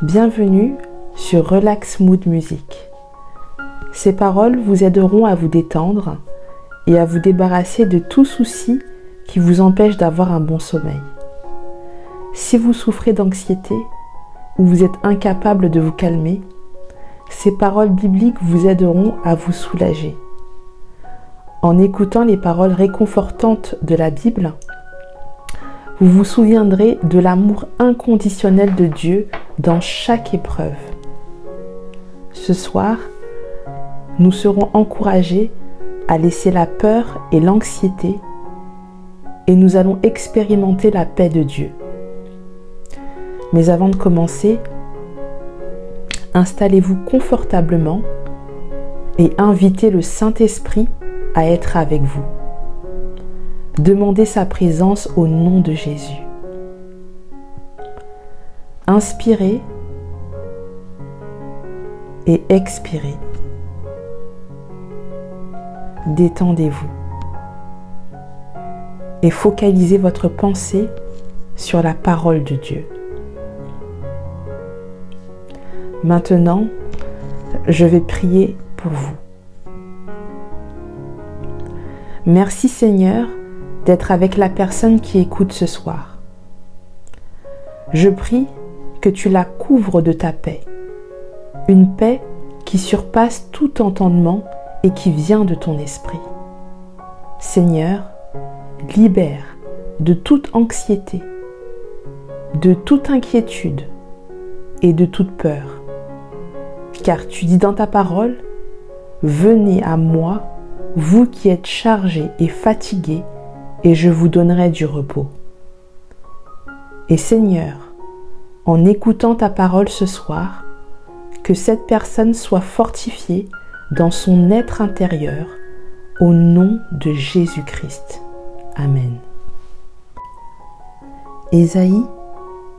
Bienvenue sur Relax Mood Music. Ces paroles vous aideront à vous détendre et à vous débarrasser de tout souci qui vous empêche d'avoir un bon sommeil. Si vous souffrez d'anxiété ou vous êtes incapable de vous calmer, ces paroles bibliques vous aideront à vous soulager. En écoutant les paroles réconfortantes de la Bible, vous vous souviendrez de l'amour inconditionnel de Dieu dans chaque épreuve. Ce soir, nous serons encouragés à laisser la peur et l'anxiété et nous allons expérimenter la paix de Dieu. Mais avant de commencer, installez-vous confortablement et invitez le Saint-Esprit à être avec vous. Demandez sa présence au nom de Jésus. Inspirez et expirez. Détendez-vous et focalisez votre pensée sur la parole de Dieu. Maintenant, je vais prier pour vous. Merci Seigneur d'être avec la personne qui écoute ce soir. Je prie que tu la couvres de ta paix, une paix qui surpasse tout entendement et qui vient de ton esprit. Seigneur, libère de toute anxiété, de toute inquiétude et de toute peur. Car tu dis dans ta parole, « Venez à moi, vous qui êtes chargés et fatigués, et je vous donnerai du repos. » Et Seigneur, en écoutant ta parole ce soir, que cette personne soit fortifiée dans son être intérieur, au nom de Jésus-Christ. Amen. Ésaïe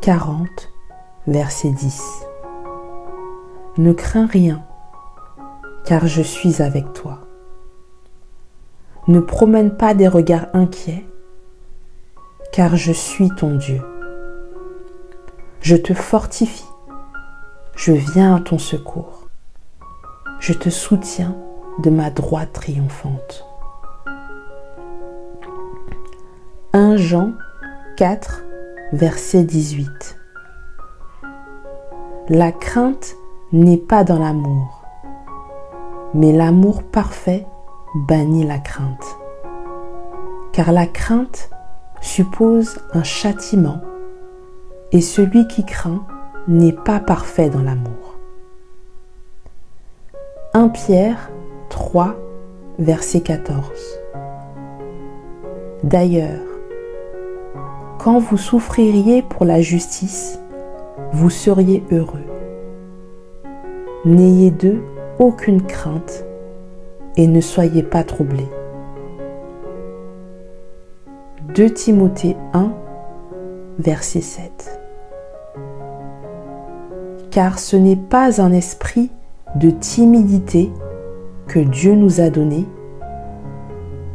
40, verset 10. Ne crains rien, car je suis avec toi. Ne promène pas des regards inquiets, car je suis ton Dieu. Je te fortifie, je viens à ton secours. Je te soutiens de ma droite triomphante. 1 Jean 4, verset 18. La crainte n'est pas dans l'amour, mais l'amour parfait bannit la crainte. Car la crainte suppose un châtiment, et celui qui craint n'est pas parfait dans l'amour. 1 Pierre 3, verset 14. D'ailleurs, quand vous souffririez pour la justice, vous seriez heureux. N'ayez d'eux aucune crainte et ne soyez pas troublés. 2 Timothée 1, verset 7. Car ce n'est pas un esprit de timidité que Dieu nous a donné,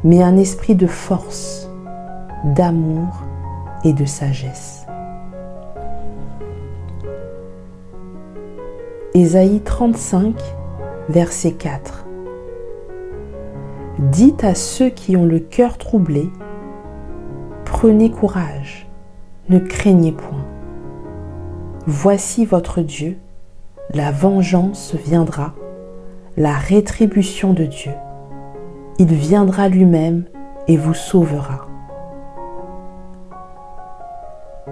mais un esprit de force, d'amour et de sagesse. Ésaïe 35, verset 4. Dites à ceux qui ont le cœur troublé, prenez courage, ne craignez point. Voici votre Dieu, la vengeance viendra, la rétribution de Dieu. Il viendra lui-même et vous sauvera.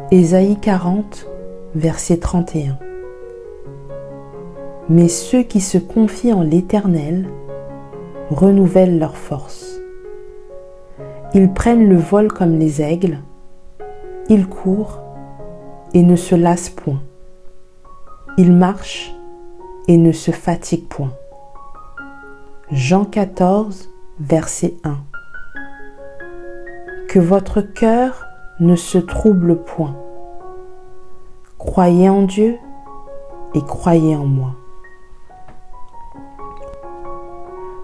Ésaïe 40, verset 31. Mais ceux qui se confient en l'Éternel renouvellent leur force. Ils prennent le vol comme les aigles, ils courent et ne se lassent point. Ils marchent et ne se fatiguent point. Jean 14, verset 1. Que votre cœur ne se trouble point. Croyez en Dieu et croyez en moi.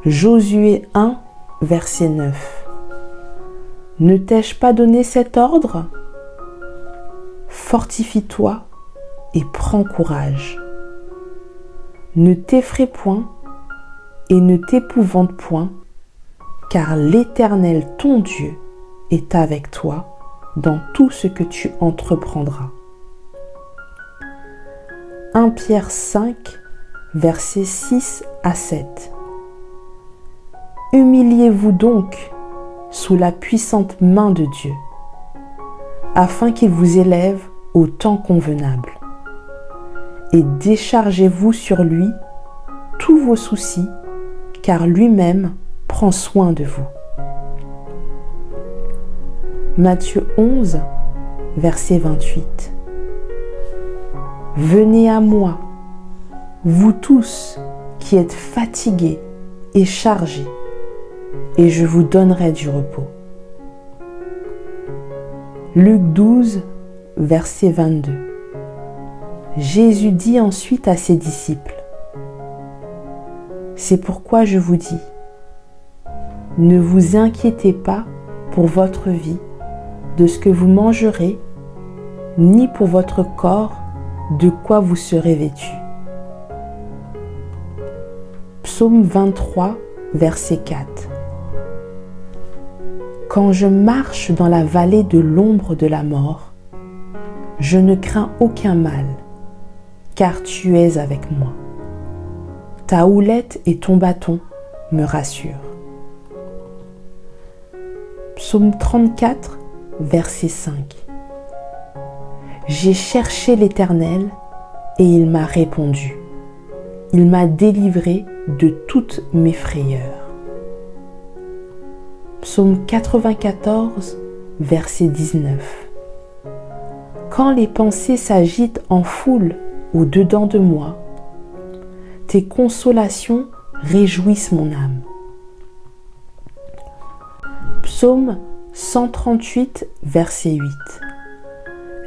Josué 1, verset 9. Ne t'ai-je pas donné cet ordre ? Fortifie-toi et prends courage. Ne t'effraie point et ne t'épouvante point, car l'Éternel ton Dieu est avec toi dans tout ce que tu entreprendras. 1 Pierre 5, versets 6 à 7. Humiliez-vous donc sous la puissante main de Dieu, afin qu'il vous élève au temps convenable. Et déchargez-vous sur lui tous vos soucis, car lui-même prend soin de vous. Matthieu 11, verset 28. Venez à moi, vous tous qui êtes fatigués et chargés, et je vous donnerai du repos. Luc 12, verset 22. Jésus dit ensuite à ses disciples: c'est pourquoi je vous dis, ne vous inquiétez pas pour votre vie, de ce que vous mangerez, ni pour votre corps, de quoi vous serez vêtus. Psaume 23, verset 4. Quand je marche dans la vallée de l'ombre de la mort, je ne crains aucun mal, car tu es avec moi. Ta houlette et ton bâton me rassurent. Psaume 34, verset 5. J'ai cherché l'Éternel et il m'a répondu. Il m'a délivré de toutes mes frayeurs. Psaume 94, verset 19. Quand les pensées s'agitent en foule au-dedans de moi, tes consolations réjouissent mon âme. Psaume 138, verset 8.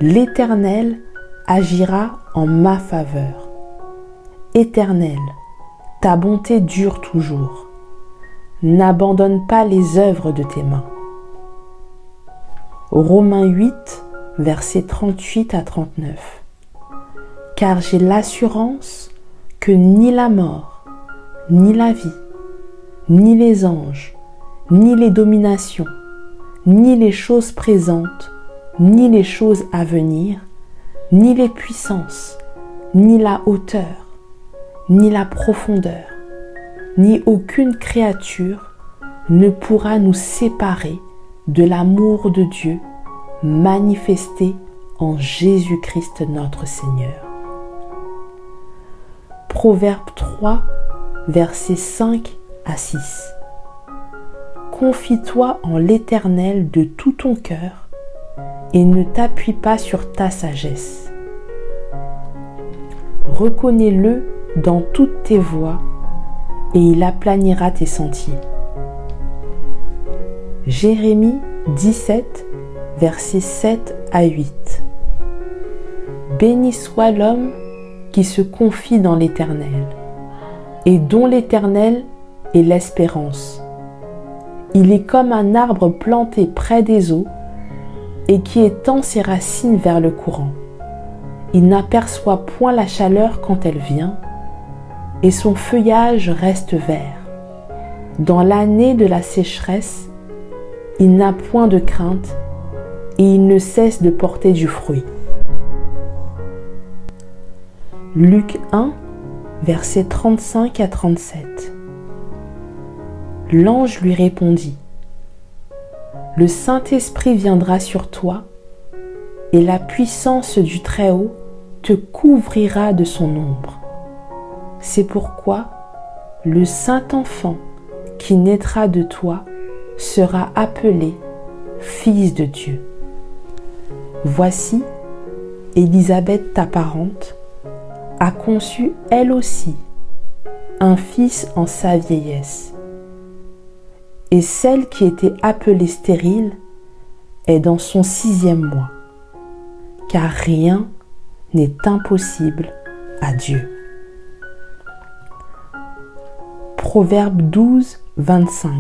L'Éternel agira en ma faveur. Éternel, ta bonté dure toujours. N'abandonne pas les œuvres de tes mains. Romains 8, versets 38 à 39. Car j'ai l'assurance que ni la mort, ni la vie, ni les anges, ni les dominations, ni les choses présentes, ni les choses à venir, ni les puissances, ni la hauteur, ni la profondeur, ni aucune créature ne pourra nous séparer de l'amour de Dieu manifesté en Jésus-Christ notre Seigneur. Proverbe 3, versets 5 à 6. Confie-toi en l'Éternel de tout ton cœur et ne t'appuie pas sur ta sagesse. Reconnais-le dans toutes tes voies et il aplanira tes sentiers. Jérémie 17, versets 7 à 8. Béni soit l'homme qui se confie dans l'Éternel et dont l'Éternel est l'espérance. Il est comme un arbre planté près des eaux et qui étend ses racines vers le courant. Il n'aperçoit point la chaleur quand elle vient et son feuillage reste vert. Dans l'année de la sécheresse, il n'a point de crainte et il ne cesse de porter du fruit. Luc 1, versets 35 à 37. L'ange lui répondit: Le Saint-Esprit viendra sur toi et la puissance du Très-Haut te couvrira de son ombre. C'est pourquoi le Saint-Enfant qui naîtra de toi sera appelé Fils de Dieu. Voici, Élisabeth ta parente a conçu elle aussi un fils en sa vieillesse. Et celle qui était appelée stérile est dans son 6e mois, car rien n'est impossible à Dieu. Proverbe 12, 25.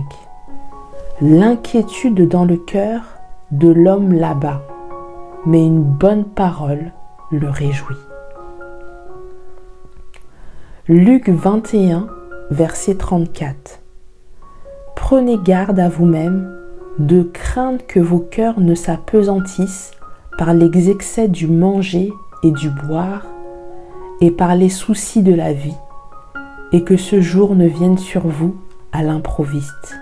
L'inquiétude dans le cœur de l'homme l'abat, mais une bonne parole le réjouit. Luc 21, verset 34. Prenez garde à vous-même de craindre que vos cœurs ne s'apesantissent par les excès du manger et du boire et par les soucis de la vie, et que ce jour ne vienne sur vous à l'improviste.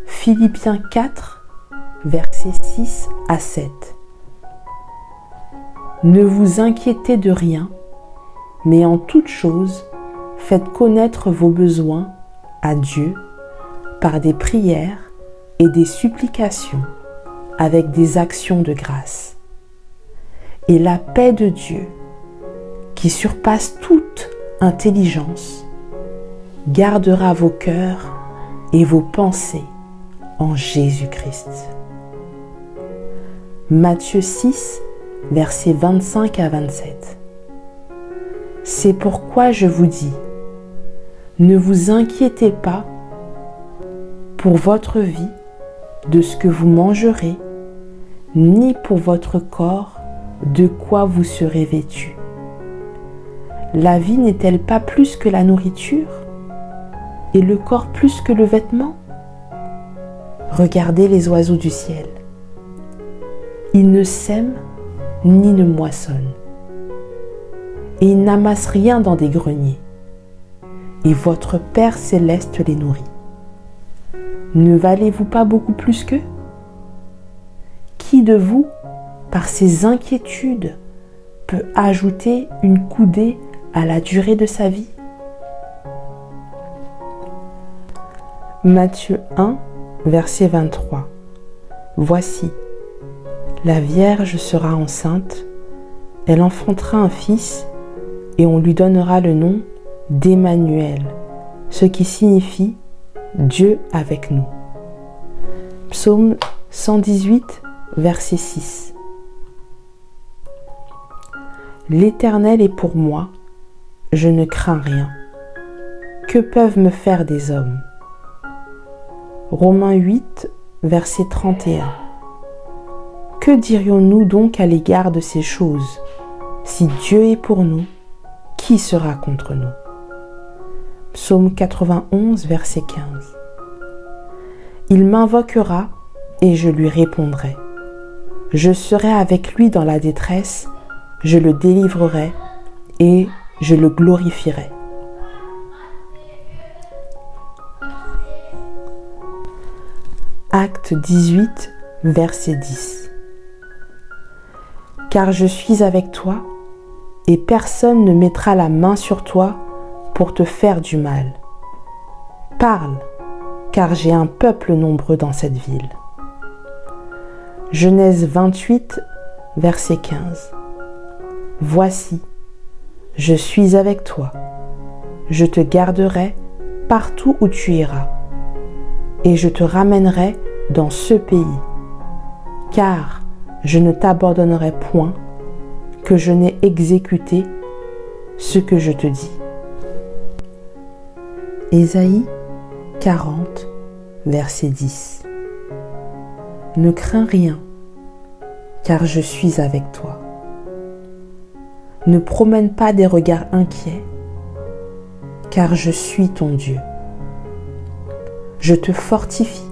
Philippiens 4, versets 6 à 7. Ne vous inquiétez de rien, mais en toute chose, faites connaître vos besoins à Dieu par des prières et des supplications avec des actions de grâce. Et la paix de Dieu, qui surpasse toute intelligence, gardera vos cœurs et vos pensées en Jésus-Christ. Matthieu 6, versets 25 à 27. C'est pourquoi je vous dis, ne vous inquiétez pas pour votre vie de ce que vous mangerez, ni pour votre corps de quoi vous serez vêtus. La vie n'est-elle pas plus que la nourriture, et le corps plus que le vêtement? Regardez les oiseaux du ciel. Ils ne sèment ni ne moissonnent, et ils n'amassent rien dans des greniers, et votre Père céleste les nourrit. Ne valez-vous pas beaucoup plus qu'eux? Qui de vous, par ses inquiétudes, peut ajouter une coudée à la durée de sa vie? Matthieu 1, verset 23. Voici, la Vierge sera enceinte, elle enfantera un fils, et on lui donnera le nom d'Emmanuel, ce qui signifie Dieu avec nous. Psaume 118, verset 6. L'Éternel est pour moi, je ne crains rien. Que peuvent me faire des hommes? Romains 8, verset 31. Que dirions-nous donc à l'égard de ces choses? Si Dieu est pour nous, qui sera contre nous? Psaume 91, verset 15. Il m'invoquera et je lui répondrai. Je serai avec lui dans la détresse, je le délivrerai et je le glorifierai. Acte 18, verset 10. Car je suis avec toi, et personne ne mettra la main sur toi pour te faire du mal. Parle, car j'ai un peuple nombreux dans cette ville. Genèse 28, verset 15. Voici, je suis avec toi, je te garderai partout où tu iras, et je te ramènerai dans ce pays, car je ne t'abandonnerai point, que je n'ai exécuté ce que je te dis. Ésaïe 40, verset 10. Ne crains rien, car je suis avec toi. Ne promène pas des regards inquiets, car je suis ton Dieu. Je te fortifie,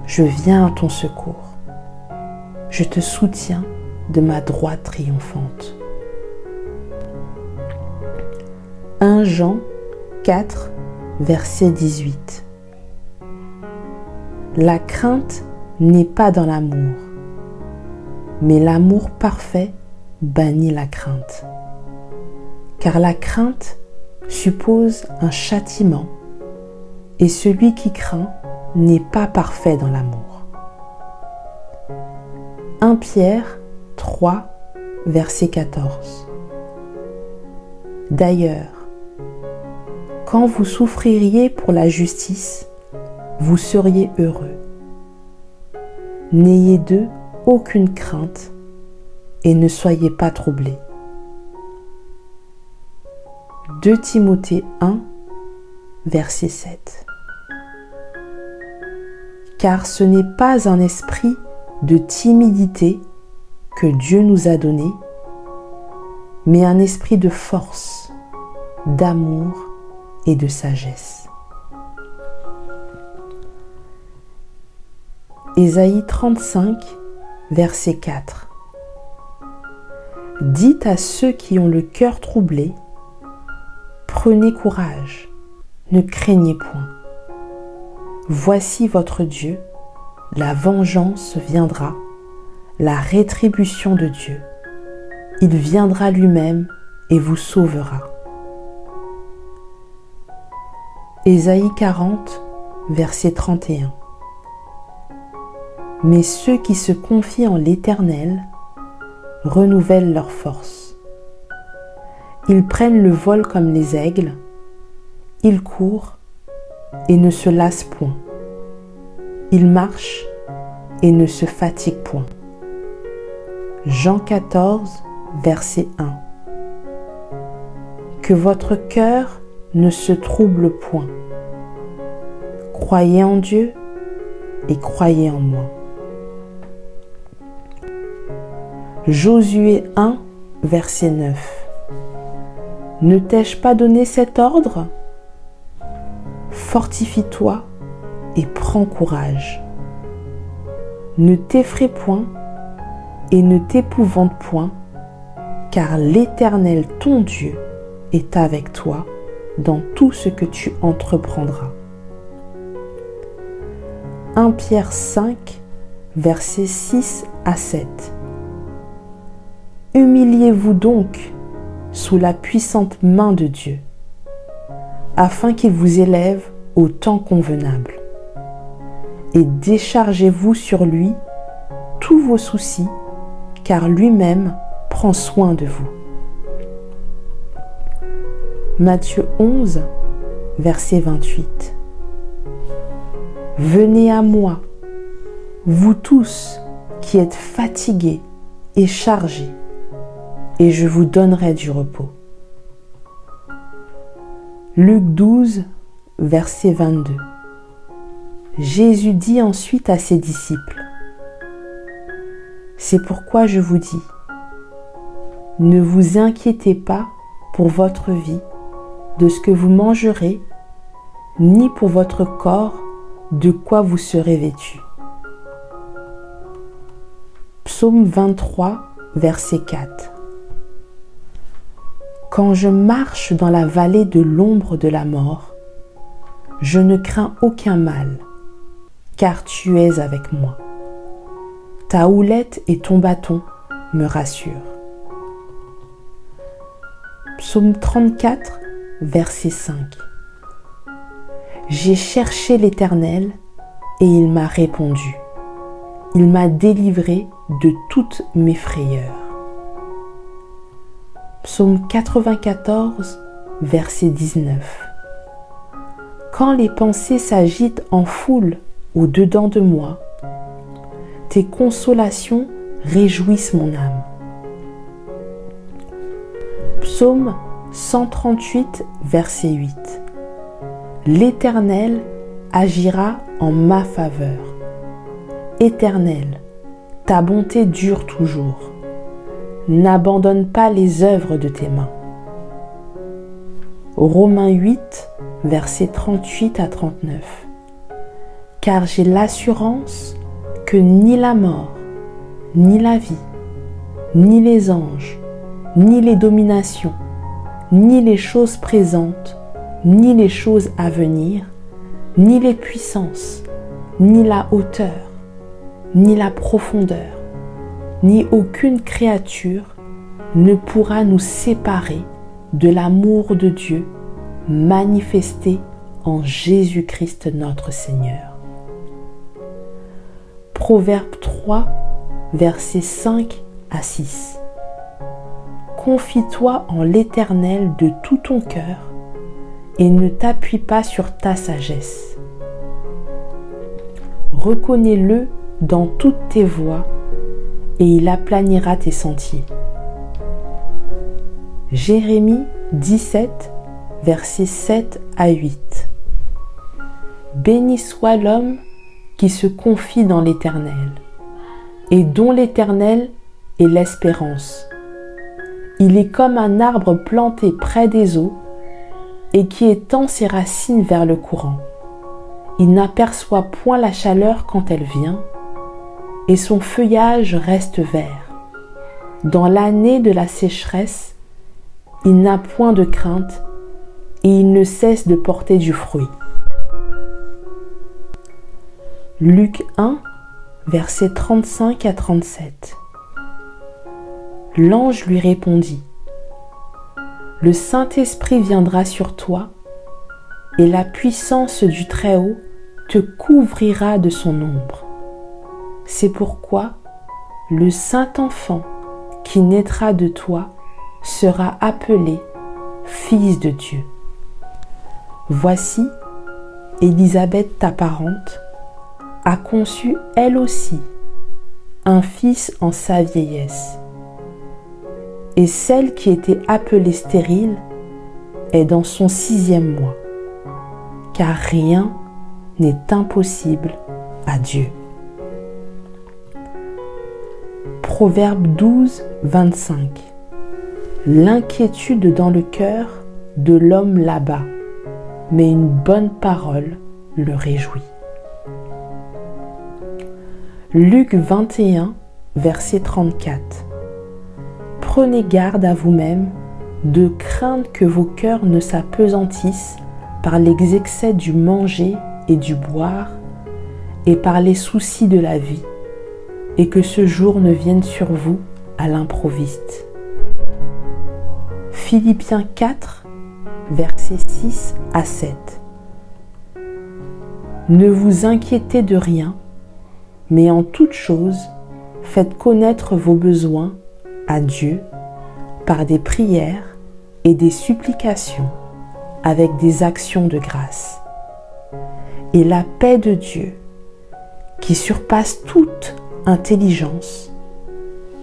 je viens à ton secours. Je te soutiens de ma droite triomphante. 1 Jean 4, verset 18. La crainte n'est pas dans l'amour, mais l'amour parfait bannit la crainte. Car la crainte suppose un châtiment, et celui qui craint n'est pas parfait dans l'amour. 1 Pierre 3, verset 14. D'ailleurs, quand vous souffririez pour la justice, vous seriez heureux. N'ayez d'eux aucune crainte et ne soyez pas troublés. 2 Timothée 1, verset 7. Car ce n'est pas un esprit de timidité que Dieu nous a donné, mais un esprit de force, d'amour et de sagesse. Ésaïe 35, verset 4. Dites à ceux qui ont le cœur troublé, prenez courage, ne craignez point. Voici votre Dieu, la vengeance viendra, la rétribution de Dieu. Il viendra lui-même et vous sauvera. Ésaïe 40, verset 31. Mais ceux qui se confient en l'Éternel renouvellent leur force. Ils prennent le vol comme les aigles, ils courent et ne se lassent point. Ils marchent et ne se fatiguent point. Jean 14, verset 1. Que votre cœur ne se trouble point. Croyez en Dieu et croyez en moi. Josué 1, verset 9. Ne t'ai-je pas donné cet ordre ? Fortifie-toi et prends courage. Ne t'effraie point et ne t'épouvante point, car l'Éternel ton Dieu est avec toi dans tout ce que tu entreprendras. 1 Pierre 5, versets 6 à 7. Humiliez-vous donc sous la puissante main de Dieu, afin qu'il vous élève au temps convenable. Et déchargez-vous sur lui tous vos soucis, car lui-même prend soin de vous. Matthieu 11, verset 28. Venez à moi, vous tous qui êtes fatigués et chargés, et je vous donnerai du repos. Luc 12, verset 22. Jésus dit ensuite à ses disciples, « C'est pourquoi je vous dis, ne vous inquiétez pas pour votre vie, de ce que vous mangerez, ni pour votre corps, de quoi vous serez vêtus. » Psaume 23, verset 4. Quand je marche dans la vallée de l'ombre de la mort, je ne crains aucun mal, car tu es avec moi. Ta houlette et ton bâton me rassurent. Psaume 34, verset 5. J'ai cherché l'Éternel et il m'a répondu. Il m'a délivré de toutes mes frayeurs. Psaume 94, verset 19. Quand les pensées s'agitent en foule au-dedans de moi, tes consolations réjouissent mon âme. Psaume 138, verset 8. L'Éternel agira en ma faveur. Éternel, ta bonté dure toujours. N'abandonne pas les œuvres de tes mains. Romains 8, versets 38 à 39. Car j'ai l'assurance que ni la mort, ni la vie, ni les anges, ni les dominations, ni les choses présentes, ni les choses à venir, ni les puissances, ni la hauteur, ni la profondeur, ni aucune créature ne pourra nous séparer de l'amour de Dieu manifesté en Jésus-Christ notre Seigneur. Proverbe 3, versets 5 à 6. Confie-toi en l'Éternel de tout ton cœur et ne t'appuie pas sur ta sagesse. Reconnais-le dans toutes tes voies et il aplanira tes sentiers. Jérémie 17, versets 7 à 8. Béni soit l'homme qui se confie dans l'Éternel et dont l'Éternel est l'espérance. Il est comme un arbre planté près des eaux et qui étend ses racines vers le courant. Il n'aperçoit point la chaleur quand elle vient, et son feuillage reste vert. Dans l'année de la sécheresse, il n'a point de crainte, et il ne cesse de porter du fruit. Luc 1, versets 35 à 37. L'ange lui répondit: Le Saint-Esprit viendra sur toi, et la puissance du Très-Haut te couvrira de son ombre. C'est pourquoi le Saint-Enfant qui naîtra de toi sera appelé Fils de Dieu. Voici, Élisabeth ta parente a conçu elle aussi un fils en sa vieillesse. Et celle qui était appelée stérile est dans son 6e mois, car rien n'est impossible à Dieu. Proverbe 12, 25. L'inquiétude dans le cœur de l'homme l'abat, mais une bonne parole le réjouit. Luc 21, verset 34. Prenez garde à vous-même de craindre que vos cœurs ne s'apesantissent par les excès du manger et du boire et par les soucis de la vie, et que ce jour ne vienne sur vous à l'improviste. Philippiens 4, versets 6 à 7. Ne vous inquiétez de rien, mais en toute chose, faites connaître vos besoins à Dieu par des prières et des supplications avec des actions de grâce. Et la paix de Dieu, qui surpasse toute intelligence,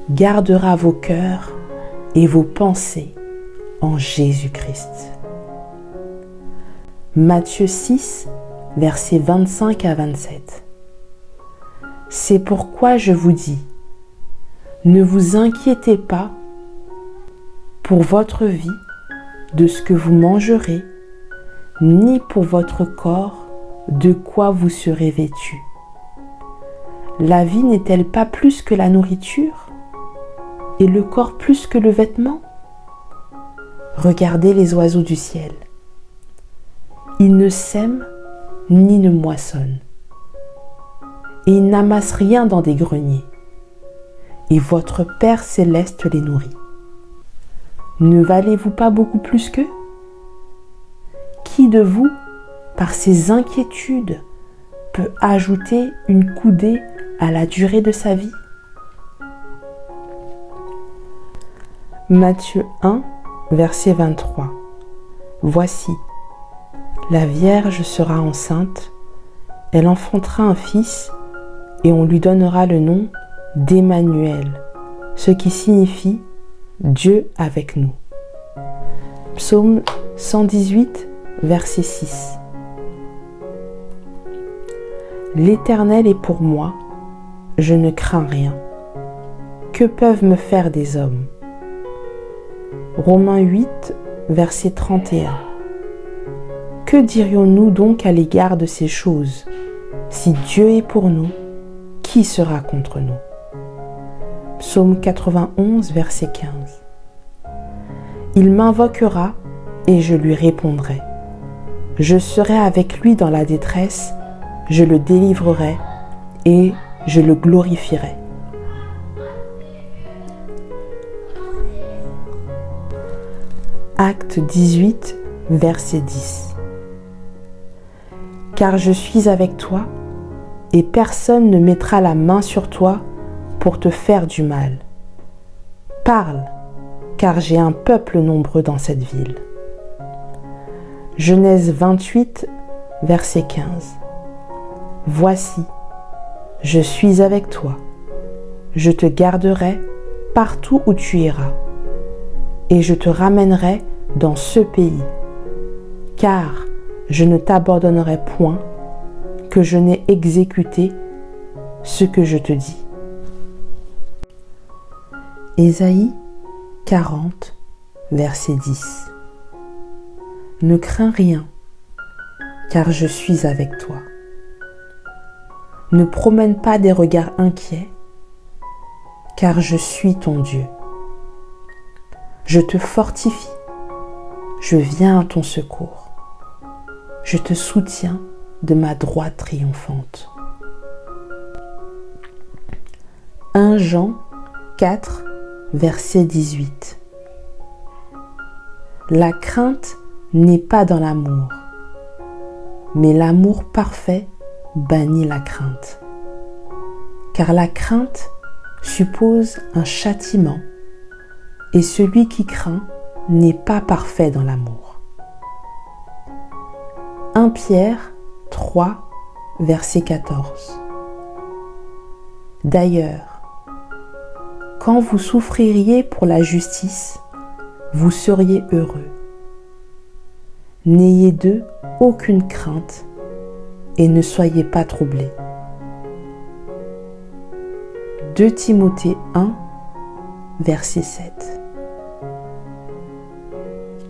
gardera vos cœurs et vos pensées en Jésus-Christ. Matthieu 6, versets 25 à 27. C'est pourquoi je vous dis, ne vous inquiétez pas pour votre vie de ce que vous mangerez, ni pour votre corps de quoi vous serez vêtu. La vie n'est-elle pas plus que la nourriture, et le corps plus que le vêtement? Regardez les oiseaux du ciel. Ils ne sèment ni ne moissonnent, et ils n'amassent rien dans des greniers, et votre Père céleste les nourrit. Ne valez-vous pas beaucoup plus qu'eux? Qui de vous, par ses inquiétudes, peut ajouter une coudée à la durée de sa vie? Matthieu 1, verset 23. Voici, la Vierge sera enceinte, elle enfantera un fils, et on lui donnera le nom d'Emmanuel, ce qui signifie Dieu avec nous. Psaume 118, verset 6. L'Éternel est pour moi, je ne crains rien. Que peuvent me faire des hommes? Romains 8, verset 31. Que dirions-nous donc à l'égard de ces choses? Si Dieu est pour nous, qui sera contre nous? Psaume 91, verset 15. Il m'invoquera et je lui répondrai. Je serai avec lui dans la détresse, je le délivrerai et je le glorifierai. Acte 18, verset 10. Car je suis avec toi, et personne ne mettra la main sur toi pour te faire du mal. Parle, car j'ai un peuple nombreux dans cette ville. Genèse 28, verset 15. Voici, je suis avec toi, je te garderai partout où tu iras, et je te ramènerai dans ce pays, car je ne t'abandonnerai point, que je n'ai exécuté ce que je te dis. Ésaïe 40, verset 10. ne crains rien, car je suis avec toi. Ne promène pas des regards inquiets, car je suis ton Dieu. Je te fortifie, je viens à ton secours. Je te soutiens de ma droite triomphante. 1 Jean 4, verset 18. La crainte n'est pas dans l'amour, mais l'amour parfait bannit la crainte. Car la crainte suppose un châtiment, et celui qui craint n'est pas parfait dans l'amour. 1 Pierre 3, verset 14. D'ailleurs, quand vous souffririez pour la justice, vous seriez heureux. N'ayez d'eux aucune crainte et ne soyez pas troublés. 2 Timothée 1, verset 7.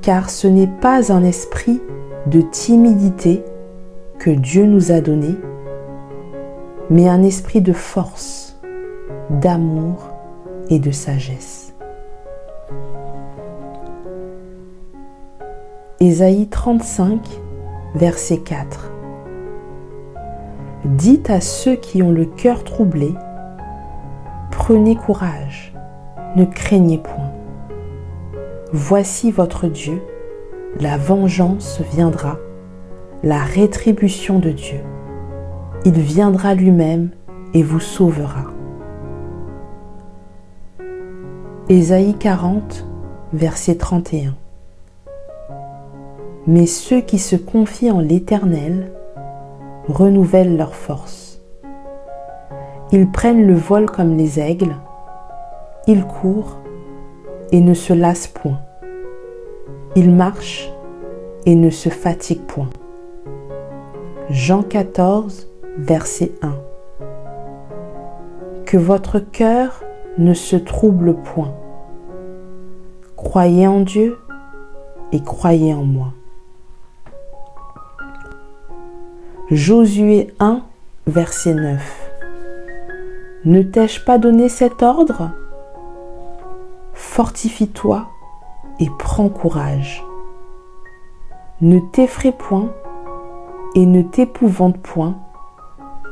Car ce n'est pas un esprit de timidité que Dieu nous a donné, mais un esprit de force, d'amour et de sagesse. Ésaïe 35, verset 4. Dites à ceux qui ont le cœur troublé, prenez courage, ne craignez point. Voici votre Dieu, la vengeance viendra, la rétribution de Dieu. Il viendra lui-même et vous sauvera. Ésaïe 40, verset 31. Mais ceux qui se confient en l'Éternel renouvellent leur force. Ils prennent le vol comme les aigles, ils courent et ne se lassent point. Ils marchent et ne se fatiguent point. Jean 14, verset 1. Que votre cœur ne se trouble point. Croyez en Dieu et croyez en moi. Josué 1, verset 9. Ne t'ai-je pas donné cet ordre? Fortifie-toi et prends courage. Ne t'effraie point et ne t'épouvante point,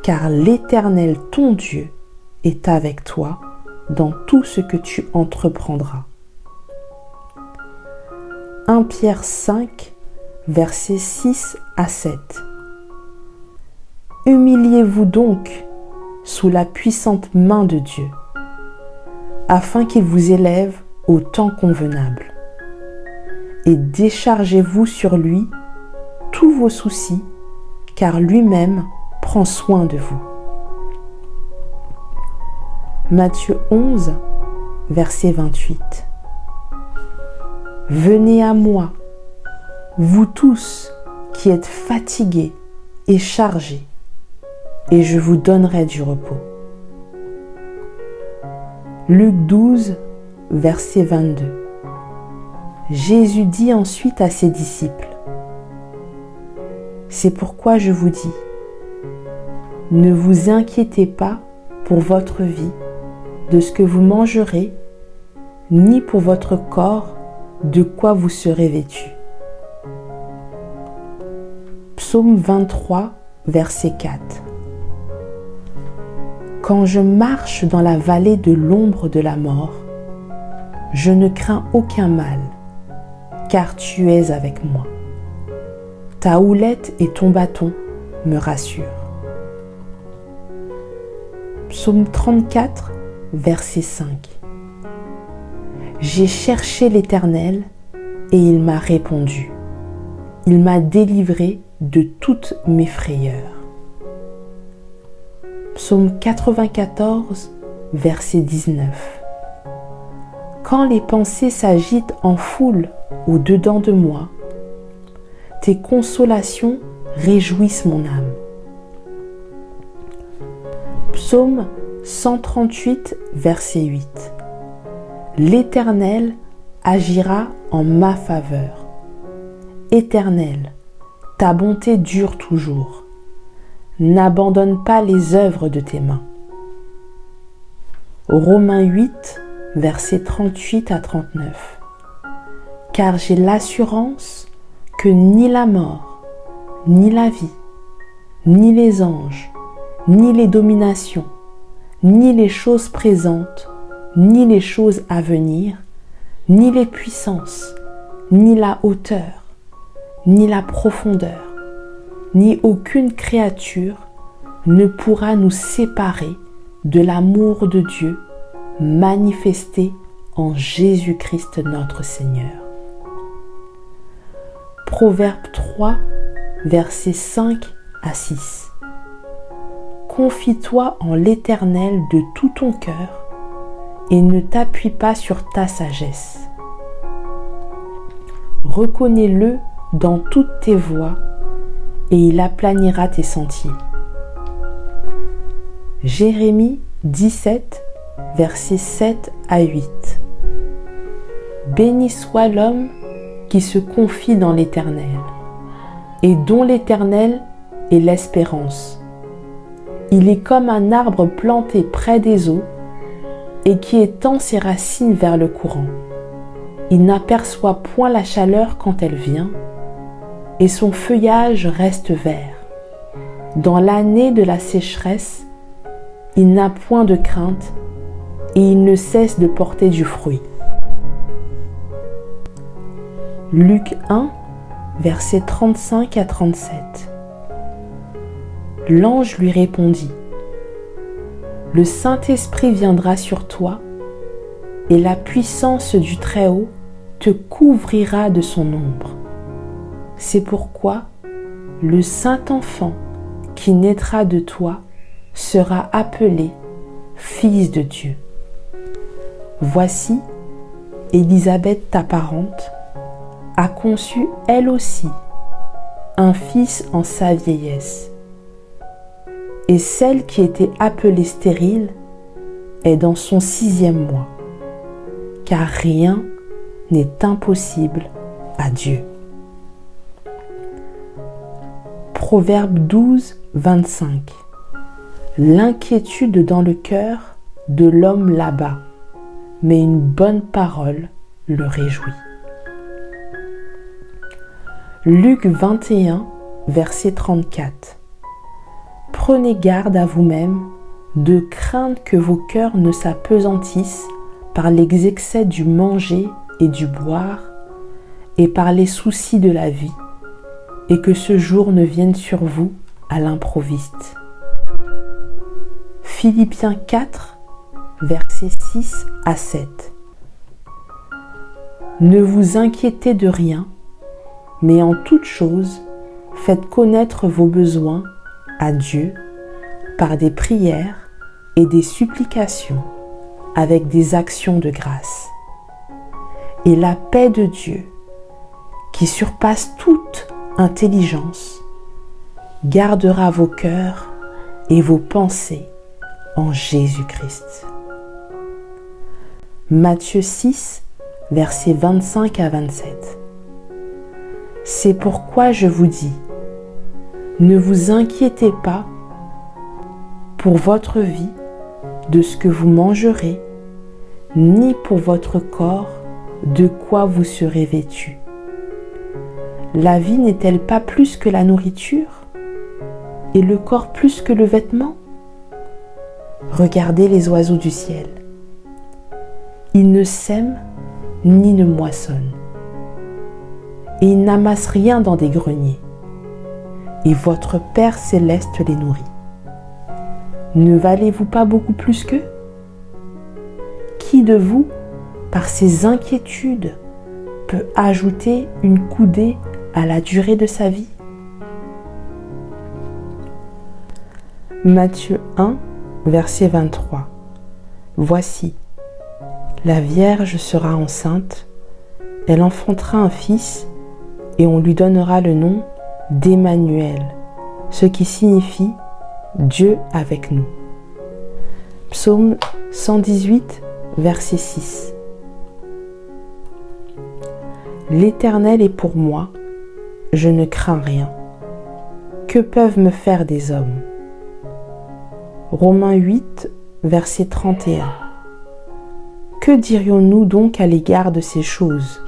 car l'Éternel ton Dieu est avec toi dans tout ce que tu entreprendras. 1 Pierre 5, versets 6 à 7. Humiliez-vous donc sous la puissante main de Dieu, afin qu'il vous élève au temps convenable. Et déchargez-vous sur lui tous vos soucis, car lui-même prend soin de vous. Matthieu 11, verset 28. Venez à moi, vous tous qui êtes fatigués et chargés, et je vous donnerai du repos. Luc 12, verset 22. Jésus dit ensuite à ses disciples: C'est pourquoi je vous dis, ne vous inquiétez pas pour votre vie, de ce que vous mangerez, ni pour votre corps, de quoi vous serez vêtus. Psaume 23, verset 4. Quand je marche dans la vallée de l'ombre de la mort, je ne crains aucun mal, car tu es avec moi. Ta houlette et ton bâton me rassurent. Psaume 34, verset 5. J'ai cherché l'Éternel et il m'a répondu. Il m'a délivré de toutes mes frayeurs. Psaume 94, verset 19. Quand les pensées s'agitent en foule au-dedans de moi, tes consolations réjouissent mon âme. Psaume 138, verset 8. L'Éternel agira en ma faveur. Éternel, ta bonté dure toujours. N'abandonne pas les œuvres de tes mains. Romains 8, versets 38 à 39. Car j'ai l'assurance que ni la mort, ni la vie, ni les anges, ni les dominations, ni les choses présentes, ni les choses à venir, ni les puissances, ni la hauteur, ni la profondeur, ni aucune créature ne pourra nous séparer de l'amour de Dieu manifesté en Jésus-Christ notre Seigneur. Proverbe 3, versets 5 à 6. Confie-toi en l'Éternel de tout ton cœur et ne t'appuie pas sur ta sagesse. Reconnais-le dans toutes tes voies et il aplanira tes sentiers. Jérémie 17, versets 7 à 8. Béni soit l'homme qui se confie dans l'Éternel et dont l'Éternel est l'espérance. Il est comme un arbre planté près des eaux et qui étend ses racines vers le courant. Il n'aperçoit point la chaleur quand elle vient et son feuillage reste vert. Dans l'année de la sécheresse, il n'a point de crainte et il ne cesse de porter du fruit. Luc 1, versets 35 à 37. L'ange lui répondit : Le Saint-Esprit viendra sur toi et la puissance du Très-Haut te couvrira de son ombre. C'est pourquoi le Saint-Enfant qui naîtra de toi sera appelé Fils de Dieu. Voici, Élisabeth ta parente a conçu elle aussi un fils en sa vieillesse. Et celle qui était appelée stérile est dans son 6e mois, car rien n'est impossible à Dieu. Proverbe 12, 25. L'inquiétude dans le cœur de l'homme l'abat, mais une bonne parole le réjouit. Luc 21, verset 34. Prenez garde à vous-même de craindre que vos cœurs ne s'apesantissent par les excès du manger et du boire et par les soucis de la vie, et que ce jour ne vienne sur vous à l'improviste. Philippiens 4, versets 6 à 7. Ne vous inquiétez de rien, mais en toute chose, faites connaître vos besoins à Dieu par des prières et des supplications avec des actions de grâce. Et la paix de Dieu, qui surpasse toute intelligence, gardera vos cœurs et vos pensées en Jésus-Christ. Matthieu 6, versets 25 à 27. C'est pourquoi je vous dis, ne vous inquiétez pas pour votre vie de ce que vous mangerez, ni pour votre corps de quoi vous serez vêtus. La vie n'est-elle pas plus que la nourriture, et le corps plus que le vêtement ? Regardez les oiseaux du ciel. Ils ne sèment ni ne moissonnent, et ils n'amassent rien dans des greniers, et votre Père céleste les nourrit. Ne valez-vous pas beaucoup plus qu'eux ? Qui de vous, par ses inquiétudes, peut ajouter une coudée à la durée de sa vie ? Matthieu 1, verset 23. Voici, la Vierge sera enceinte, elle enfantera un fils, et on lui donnera le nom d'Emmanuel, ce qui signifie Dieu avec nous. Psaume 118, verset 6. L'Éternel est pour moi je ne crains rien. Que peuvent me faire des hommes? Romains 8, verset 31. Que dirions-nous donc à l'égard de ces choses?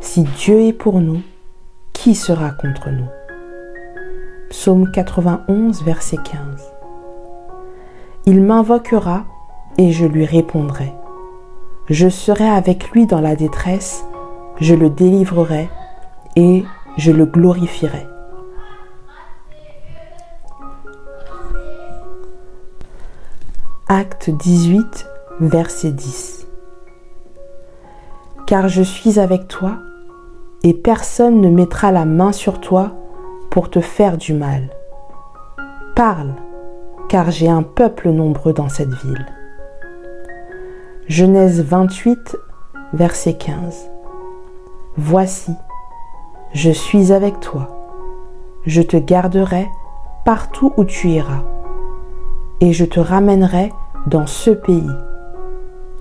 Si Dieu est pour nous, qui sera contre nous? Psaume 91, verset 15. Il m'invoquera et je lui répondrai. Je serai avec lui dans la détresse, je le délivrerai et je le glorifierai. Acte 18, verset 10. Car je suis avec toi, et personne ne mettra la main sur toi pour te faire du mal. Parle, car j'ai un peuple nombreux dans cette ville. Genèse 28, verset 15. Voici, je suis avec toi, je te garderai partout où tu iras, et je te ramènerai dans ce pays,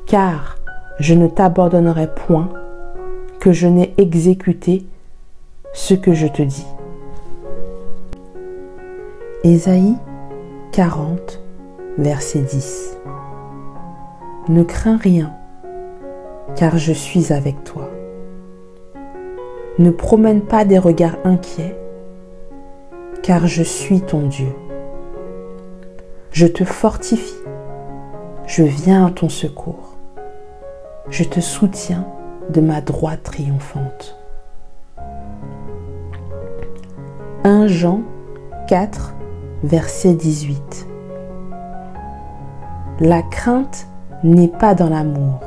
car je ne t'abandonnerai point, que je n'ai exécuté ce que je te dis. Ésaïe 40, verset 10. Ne crains rien, car je suis avec toi. Ne promène pas des regards inquiets, car je suis ton Dieu. Je te fortifie, je viens à ton secours. Je te soutiens de ma droite triomphante. 1 Jean 4, verset 18. La crainte n'est pas dans l'amour,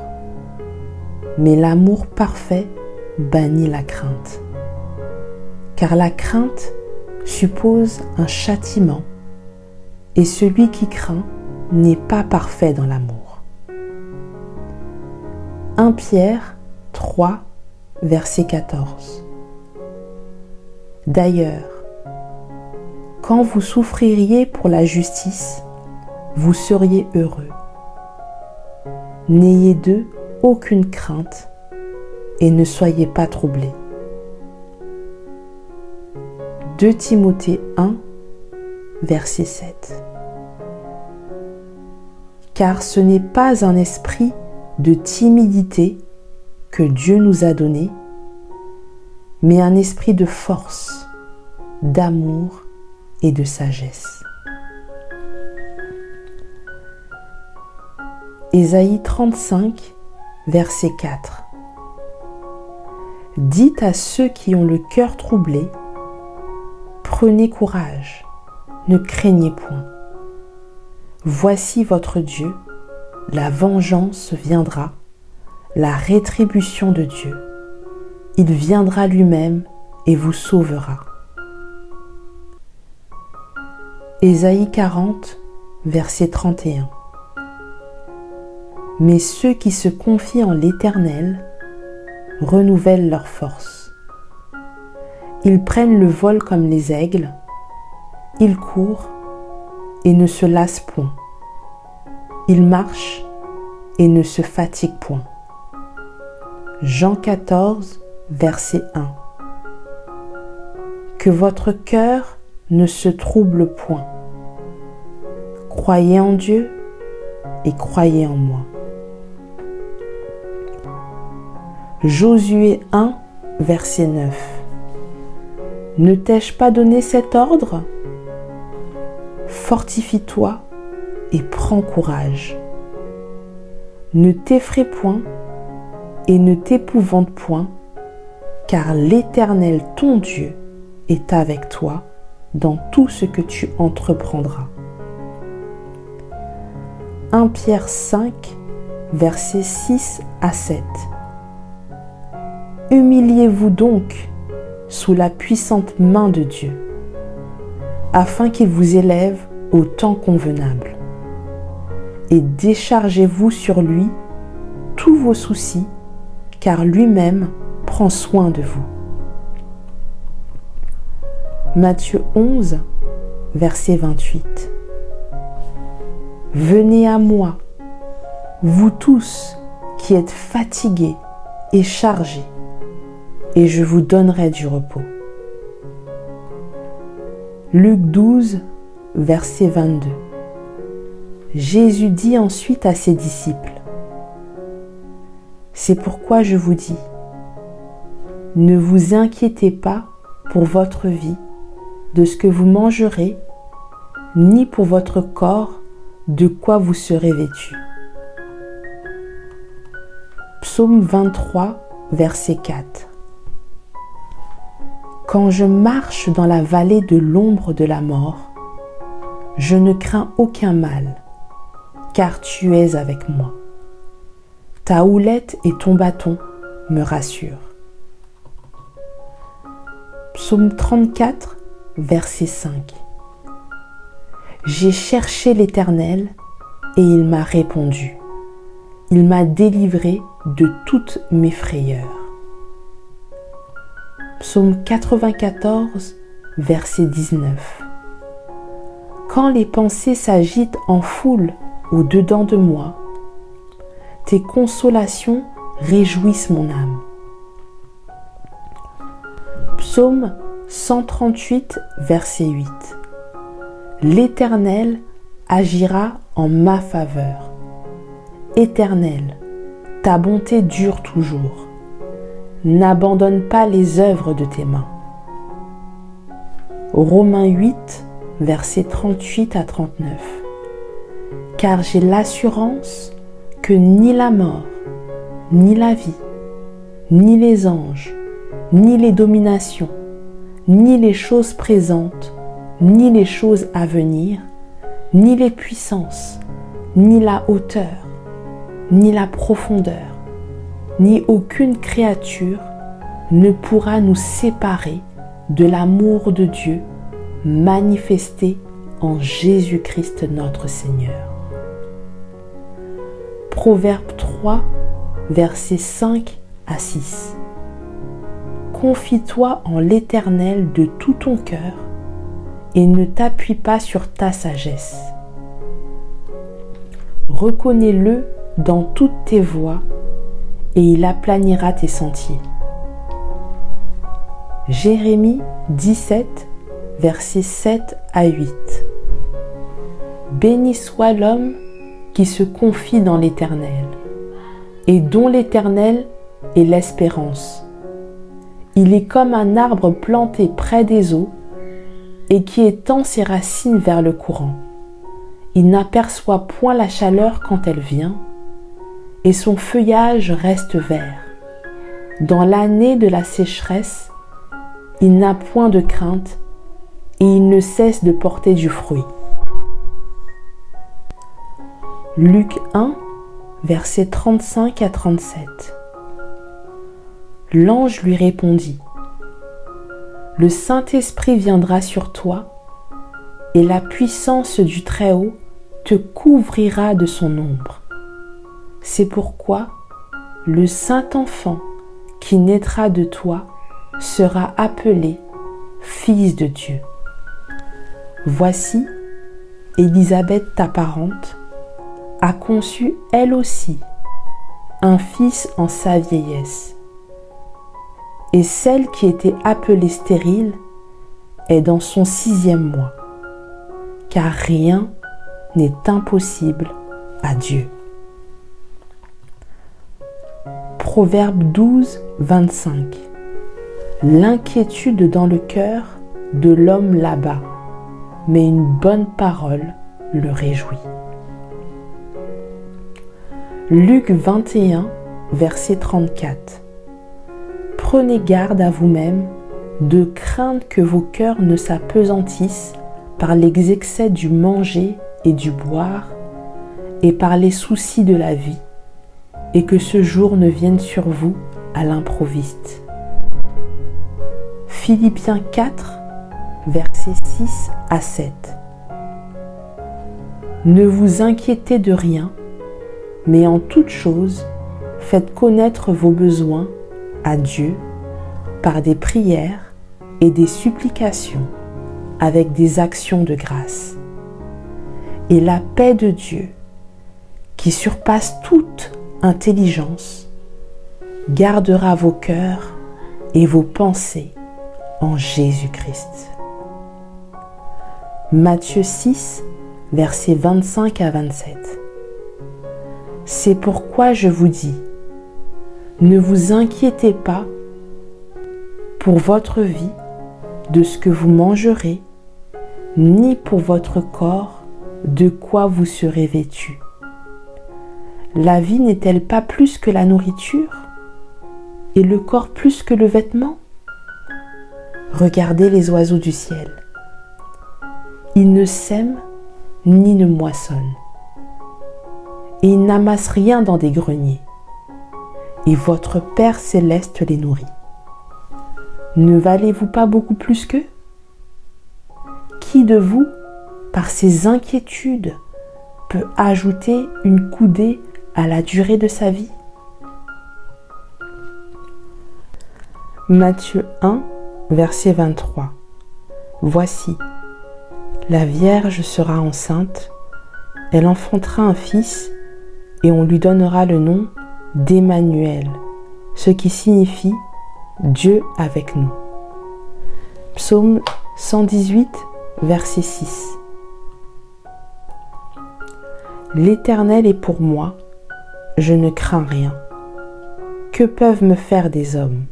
mais l'amour parfait bannit la crainte. Car la crainte suppose un châtiment, et celui qui craint n'est pas parfait dans l'amour. 1 Pierre 3, verset 14. D'ailleurs, quand vous souffririez pour la justice, vous seriez heureux. N'ayez d'eux aucune crainte et ne soyez pas troublés. 2 Timothée 1, verset 7. Car ce n'est pas un esprit de timidité que Dieu nous a donné, mais un esprit de force, d'amour et de sagesse. Ésaïe 35, verset 4. Dites à ceux qui ont le cœur troublé, prenez courage, ne craignez point. Voici votre Dieu, la vengeance viendra, la rétribution de Dieu. Il viendra lui-même et vous sauvera. Ésaïe 40, verset 31. Mais ceux qui se confient en l'Éternel renouvellent leur force. Ils prennent le vol comme les aigles, ils courent et ne se lassent point. Ils marchent et ne se fatiguent point. Jean 14, verset 1. Que votre cœur ne se trouble point. Croyez en Dieu et croyez en moi. Josué 1, verset 9. Ne t'ai-je pas donné cet ordre? Fortifie-toi et prends courage. Ne t'effraie point et ne t'épouvante point, car l'Éternel ton Dieu est avec toi dans tout ce que tu entreprendras. 1 Pierre 5, versets 6 à 7. Humiliez-vous donc sous la puissante main de Dieu, afin qu'il vous élève au temps convenable. Et déchargez-vous sur lui tous vos soucis, car lui-même prend soin de vous. Matthieu 11, verset 28. Venez à moi, vous tous qui êtes fatigués et chargés, et je vous donnerai du repos. Luc 12, verset 22. Jésus dit ensuite à ses disciples, « C'est pourquoi je vous dis, ne vous inquiétez pas pour votre vie, de ce que vous mangerez, ni pour votre corps, de quoi vous serez vêtus. » Psaume 23, verset 4. Quand je marche dans la vallée de l'ombre de la mort, je ne crains aucun mal, car tu es avec moi. Ta houlette et ton bâton me rassurent. Psaume 34, verset 5. J'ai cherché l'Éternel et il m'a répondu. Il m'a délivré de toutes mes frayeurs. Psaume 94, verset 19. Quand les pensées s'agitent en foule au-dedans de moi, tes consolations réjouissent mon âme. Psaume 138, verset 8. L'Éternel agira en ma faveur. Éternel, ta bonté dure toujours. N'abandonne pas les œuvres de tes mains. Romains 8, versets 38 à 39. Car j'ai l'assurance que ni la mort, ni la vie, ni les anges, ni les dominations, ni les choses présentes, ni les choses à venir, ni les puissances, ni la hauteur, ni la profondeur, ni aucune créature ne pourra nous séparer de l'amour de Dieu manifesté en Jésus-Christ notre Seigneur. Proverbe 3, versets 5 à 6. Confie-toi en l'Éternel de tout ton cœur et ne t'appuie pas sur ta sagesse. Reconnais-le dans toutes tes voies et il aplanira tes sentiers. Jérémie 17, versets 7 à 8. Béni soit l'homme qui se confie dans l'Éternel et dont l'Éternel est l'espérance. Il est comme un arbre planté près des eaux et qui étend ses racines vers le courant. Il n'aperçoit point la chaleur quand elle vient et son feuillage reste vert. Dans l'année de la sécheresse, il n'a point de crainte et il ne cesse de porter du fruit. Luc 1, versets 35 à 37. L'ange lui répondit, « Le Saint-Esprit viendra sur toi, et la puissance du Très-Haut te couvrira de son ombre. C'est pourquoi le Saint-Enfant qui naîtra de toi sera appelé Fils de Dieu. Voici, Élisabeth ta parente a conçu elle aussi un fils en sa vieillesse. Et celle qui était appelée stérile est dans son 6e mois, car rien n'est impossible à Dieu. Proverbe 12, 25. L'inquiétude dans le cœur de l'homme l'abat, mais une bonne parole le réjouit. Luc 21, verset 34. Prenez garde à vous-même de craindre que vos cœurs ne s'apesantissent par les excès du manger et du boire et par les soucis de la vie, et que ce jour ne vienne sur vous à l'improviste. Philippiens 4, versets 6 à 7. Ne vous inquiétez de rien, mais en toute chose, faites connaître vos besoins à Dieu par des prières et des supplications avec des actions de grâce. Et la paix de Dieu, qui surpasse toute intelligence, gardera vos cœurs et vos pensées en Jésus-Christ. Matthieu 6, versets 25 à 27. C'est pourquoi je vous dis, ne vous inquiétez pas pour votre vie de ce que vous mangerez, ni pour votre corps de quoi vous serez vêtus. La vie n'est-elle pas plus que la nourriture, et le corps plus que le vêtement? Regardez les oiseaux du ciel. Ils ne sèment ni ne moissonnent, et ils n'amassent rien dans des greniers, et votre Père céleste les nourrit. Ne valez-vous pas beaucoup plus qu'eux? Qui de vous, par ses inquiétudes, peut ajouter une coudée à la durée de sa vie? Matthieu 1, verset 23. Voici, la Vierge sera enceinte, elle enfantera un fils, et on lui donnera le nom d'Emmanuel, ce qui signifie Dieu avec nous. Psaume 118, verset 6. L'Éternel est pour moi, je ne crains rien. Que peuvent me faire des hommes?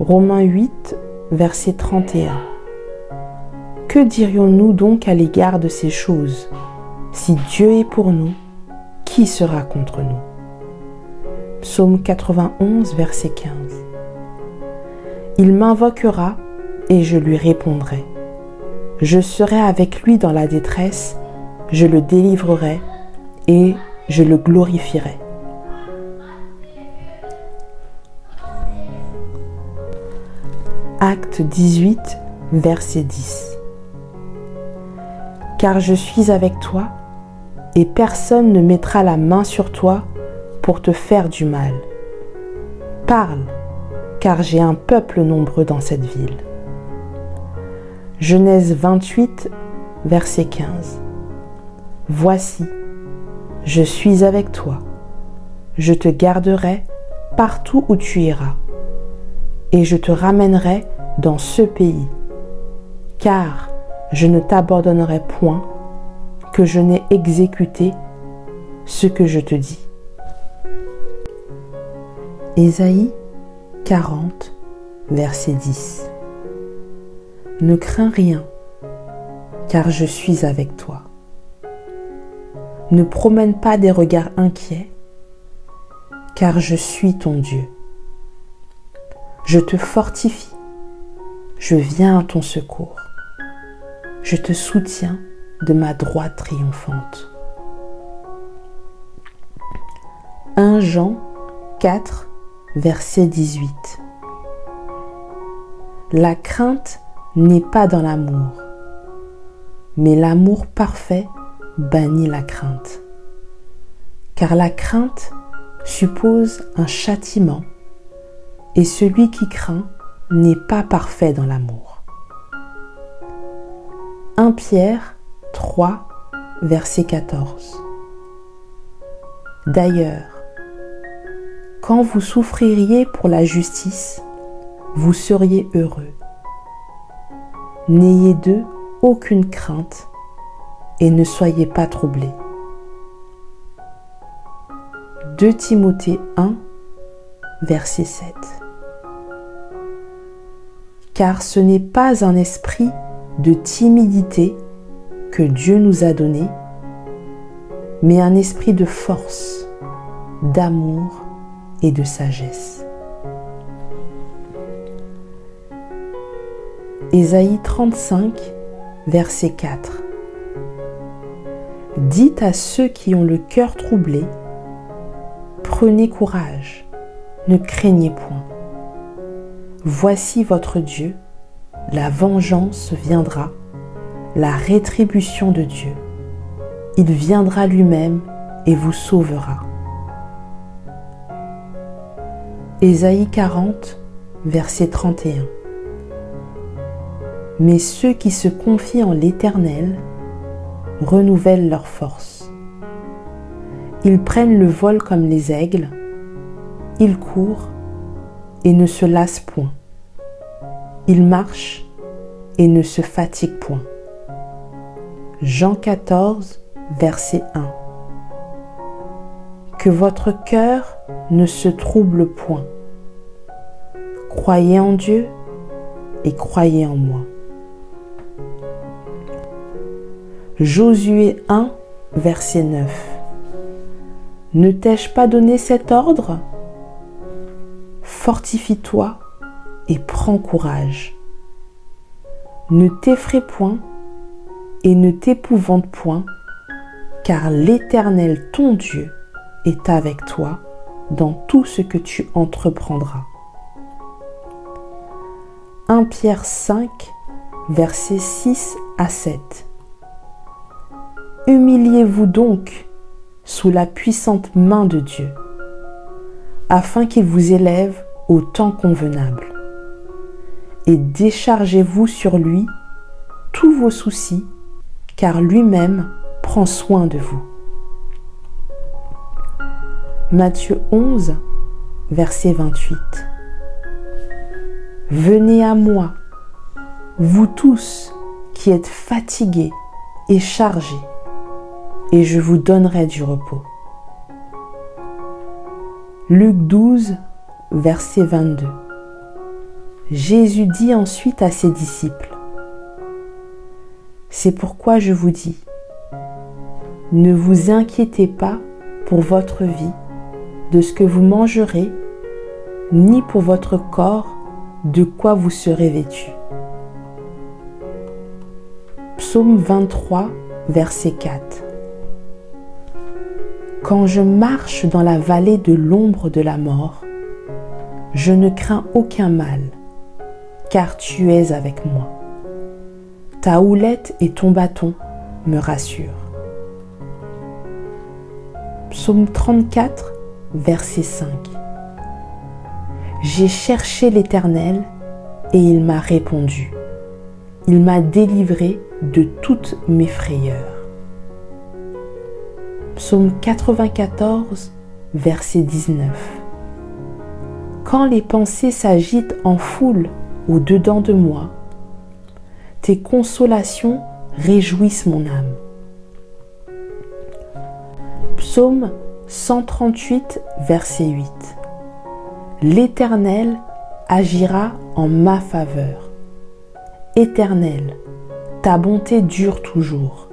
Romains 8, verset 31. Que dirions-nous donc à l'égard de ces choses? Si Dieu est pour nous, qui sera contre nous? Psaume 91, verset 15. Il m'invoquera et je lui répondrai. Je serai avec lui dans la détresse, je le délivrerai et je le glorifierai. Acte 18, verset 10. Car je suis avec toi, et personne ne mettra la main sur toi pour te faire du mal. Parle, car j'ai un peuple nombreux dans cette ville. Genèse 28, verset 15. Voici, je suis avec toi, je te garderai partout où tu iras, et je te ramènerai dans ce pays, car je ne t'abandonnerai point, que je n'ai exécuté ce que je te dis. Ésaïe 40, verset 10. Ne crains rien, car je suis avec toi. Ne promène pas des regards inquiets, car je suis ton Dieu. Je te fortifie, je viens à ton secours. Je te soutiens de ma droite triomphante. 1 Jean 4, verset 18. La crainte n'est pas dans l'amour, mais l'amour parfait bannit la crainte. Car la crainte suppose un châtiment, et celui qui craint n'est pas parfait dans l'amour. 1 Pierre 3, verset 14. D'ailleurs, quand vous souffririez pour la justice, vous seriez heureux. N'ayez d'eux aucune crainte et ne soyez pas troublés. 2 Timothée 1, verset 7. Car ce n'est pas un esprit de timidité que Dieu nous a donné, mais un esprit de force, d'amour et de sagesse. Ésaïe 35, verset 4. Dites à ceux qui ont le cœur troublé, prenez courage, ne craignez point. Voici votre Dieu, la vengeance viendra, la rétribution de Dieu. Il viendra lui-même et vous sauvera. Ésaïe 40, verset 31. Mais ceux qui se confient en l'Éternel renouvellent leur force. Ils prennent le vol comme les aigles, ils courent et ne se lassent point. Ils marchent et ne se fatiguent point. Jean 14, verset 1. Que votre cœur ne se trouble point. Croyez en Dieu et croyez en moi. Josué 1, verset 9. Ne t'ai-je pas donné cet ordre? Fortifie-toi et prends courage. Ne t'effraie point et ne t'épouvante point, car l'Éternel ton Dieu est avec toi dans tout ce que tu entreprendras. 1 Pierre 5, versets 6 à 7. Humiliez-vous donc sous la puissante main de Dieu, afin qu'il vous élève au temps convenable. Et déchargez-vous sur lui tous vos soucis, car lui-même prend soin de vous. Matthieu 11, verset 28. Venez à moi, vous tous qui êtes fatigués et chargés, et je vous donnerai du repos. Luc 12, verset 22. Jésus dit ensuite à ses disciples: C'est pourquoi je vous dis, ne vous inquiétez pas pour votre vie, de ce que vous mangerez, ni pour votre corps, de quoi vous serez vêtus. Psaume 23, verset 4. Quand je marche dans la vallée de l'ombre de la mort, je ne crains aucun mal, car tu es avec moi. Ta houlette et ton bâton me rassurent. Psaume 34, verset 5. J'ai cherché l'Éternel et il m'a répondu. Il m'a délivré de toutes mes frayeurs. Psaume 94, verset 19. Quand les pensées s'agitent en foule au-dedans de moi, tes consolations réjouissent mon âme. Psaume 138, verset 8. L'Éternel agira en ma faveur. Éternel, ta bonté dure toujours.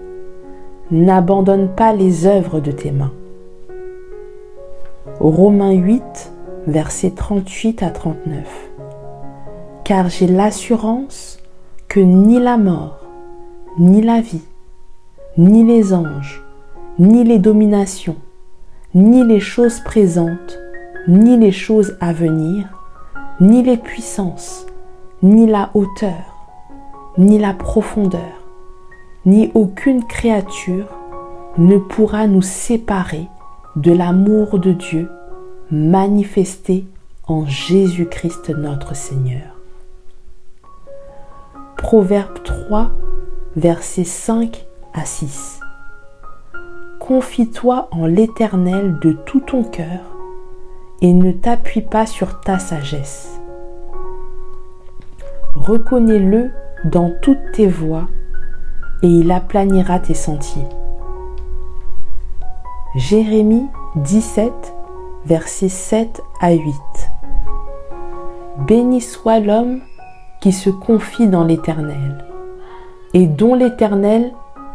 N'abandonne pas les œuvres de tes mains. Romains 8, versets 38 à 39. Car j'ai l'assurance que ni la mort, ni la vie, ni les anges, ni les dominations, ni les choses présentes, ni les choses à venir, ni les puissances, ni la hauteur, ni la profondeur, ni aucune créature ne pourra nous séparer de l'amour de Dieu manifesté en Jésus-Christ notre Seigneur. Proverbe 3, versets 5 à 6. Confie-toi en l'Éternel de tout ton cœur et ne t'appuie pas sur ta sagesse. Reconnais-le dans toutes tes voies et il aplanira tes sentiers. Jérémie 17, versets 7 à 8. Béni soit l'homme qui se confie dans l'Éternel et dont l'Éternel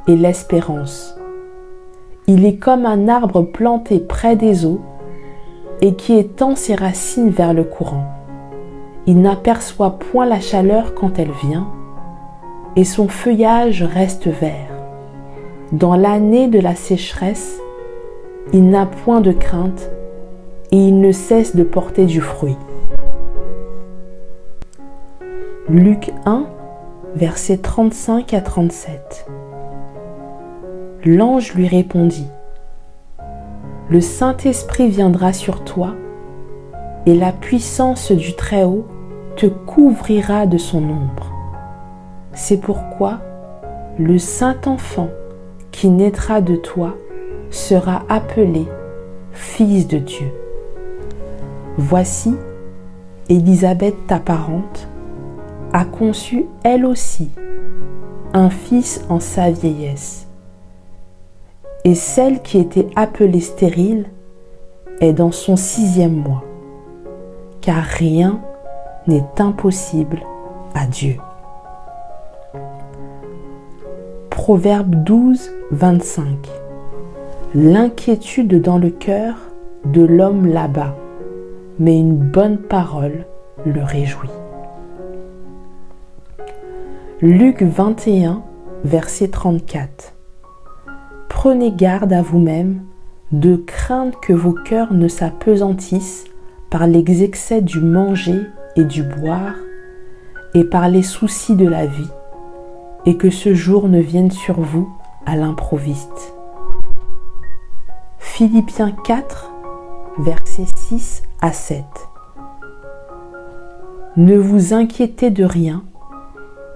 est l'espérance. Il est comme un arbre planté près des eaux et qui étend ses racines vers le courant. Il n'aperçoit point la chaleur quand elle vient, et son feuillage reste vert. Dans l'année de la sécheresse, il n'a point de crainte, et il ne cesse de porter du fruit. Luc 1, versets 35 à 37. L'ange lui répondit: Le Saint-Esprit viendra sur toi, et la puissance du Très-Haut te couvrira de son ombre. C'est pourquoi le Saint-Enfant qui naîtra de toi sera appelé Fils de Dieu. Voici, Élisabeth ta parente a conçu elle aussi un fils en sa vieillesse. Et celle qui était appelée stérile est dans son 6e mois, car rien n'est impossible à Dieu. Proverbe 12, 25. L'inquiétude dans le cœur de l'homme l'abat, mais une bonne parole le réjouit. Luc 21, verset 34. Prenez garde à vous-même de craindre que vos cœurs ne s'apesantissent par les excès du manger et du boire et par les soucis de la vie, et que ce jour ne vienne sur vous à l'improviste. Philippiens 4, versets 6 à 7. Ne vous inquiétez de rien,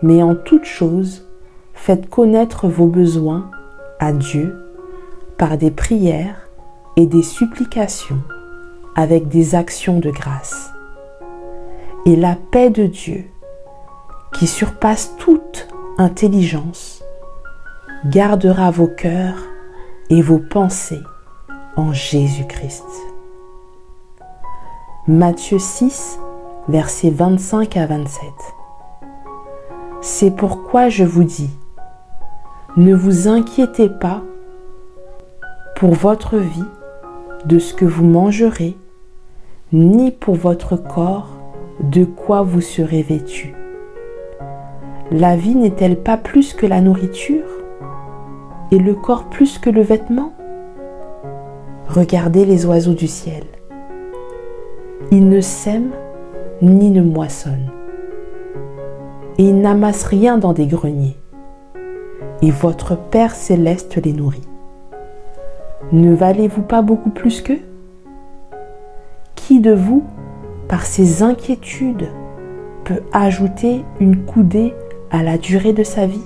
mais en toute chose, faites connaître vos besoins à Dieu par des prières et des supplications avec des actions de grâce. Et la paix de Dieu, qui surpasse toute intelligence, gardera vos cœurs et vos pensées en Jésus-Christ. Matthieu 6, versets 25 à 27. C'est pourquoi je vous dis, ne vous inquiétez pas pour votre vie de ce que vous mangerez, ni pour votre corps de quoi vous serez vêtus. La vie n'est-elle pas plus que la nourriture, et le corps plus que le vêtement? Regardez les oiseaux du ciel. Ils ne sèment ni ne moissonnent, et ils n'amassent rien dans des greniers, et votre Père céleste les nourrit. Ne valez-vous pas beaucoup plus qu'eux? Qui de vous, par ses inquiétudes, peut ajouter une coudée à la durée de sa vie?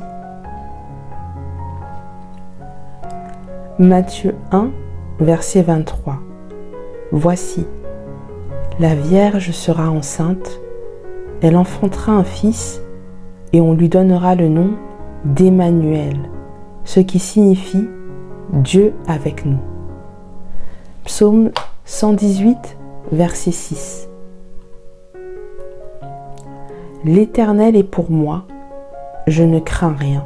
Matthieu 1, verset 23. Voici, la Vierge sera enceinte, elle enfantera un fils, et on lui donnera le nom d'Emmanuel, ce qui signifie Dieu avec nous. Psaume 118, verset 6. L'Éternel est pour moi, je ne crains rien.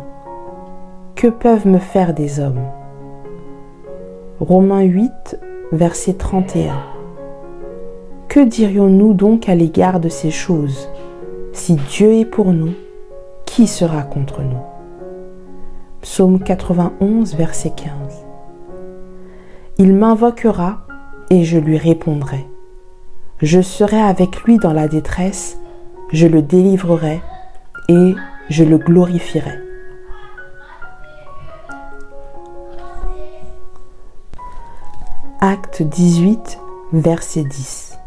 Que peuvent me faire des hommes? Romains 8, verset 31. Que dirions-nous donc à l'égard de ces choses? Si Dieu est pour nous, qui sera contre nous? Psaume 91, verset 15. Il m'invoquera et je lui répondrai. Je serai avec lui dans la détresse, je le délivrerai et je le glorifierai. Acte 18, verset 10.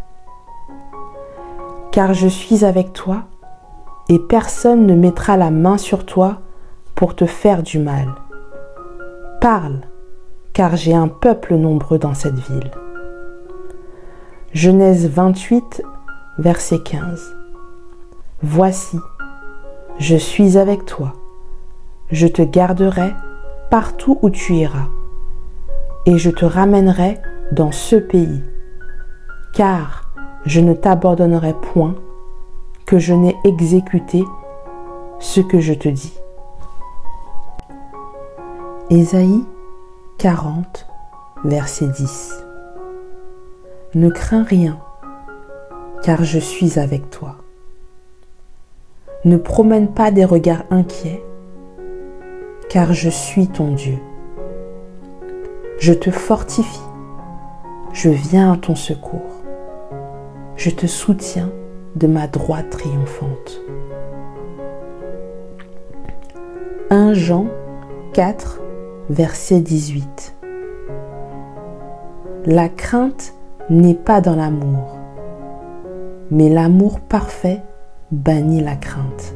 Car je suis avec toi, et personne ne mettra la main sur toi pour te faire du mal. Parle, car j'ai un peuple nombreux dans cette ville. Genèse 28, verset 15. Voici, je suis avec toi, je te garderai partout où tu iras, et je te ramènerai dans ce pays, car je ne t'abandonnerai point, que je n'ai exécuté ce que je te dis. Ésaïe 40, verset 10. Ne crains rien, car je suis avec toi. Ne promène pas des regards inquiets, car je suis ton Dieu. Je te fortifie, je viens à ton secours. Je te soutiens de ma droite triomphante. 1 Jean 4, verset 18. La crainte n'est pas dans l'amour, mais l'amour parfait bannit la crainte.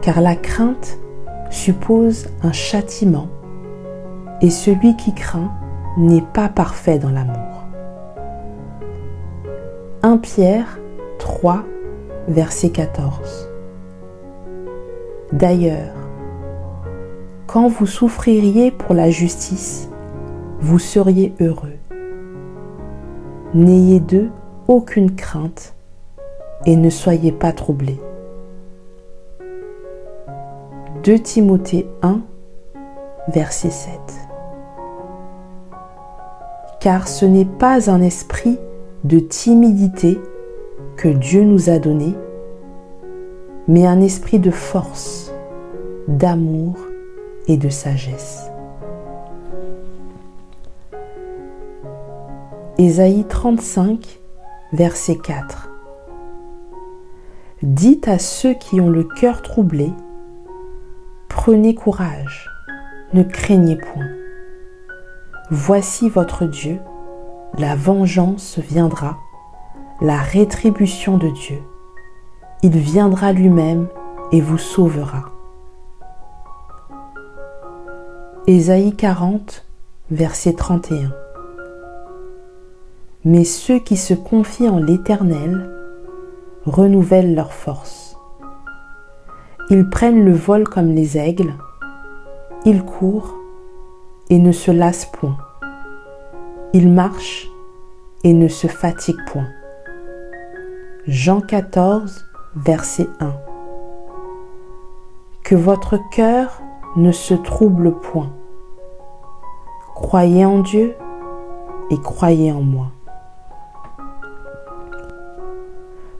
Car la crainte suppose un châtiment, et celui qui craint n'est pas parfait dans l'amour. 1 Pierre 3, verset 14. D'ailleurs, Quand vous souffririez pour la justice, vous seriez heureux. N'ayez d'eux aucune crainte et ne soyez pas troublés. 2 Timothée 1, verset 7. Car ce n'est pas un esprit de timidité que Dieu nous a donné, mais un esprit de force, d'amour et de sagesse. Ésaïe 35, verset 4. Dites à ceux qui ont le cœur troublé, prenez courage, ne craignez point. Voici votre Dieu, la vengeance viendra, la rétribution de Dieu. Il viendra lui-même et vous sauvera. Ésaïe 40, verset 31. Mais ceux qui se confient en l'Éternel renouvellent leur force. Ils prennent le vol comme les aigles, ils courent et ne se lassent point. Ils marchent et ne se fatiguent point. Jean 14, verset 1. Que votre cœur ne se trouble point. Croyez en Dieu et croyez en moi.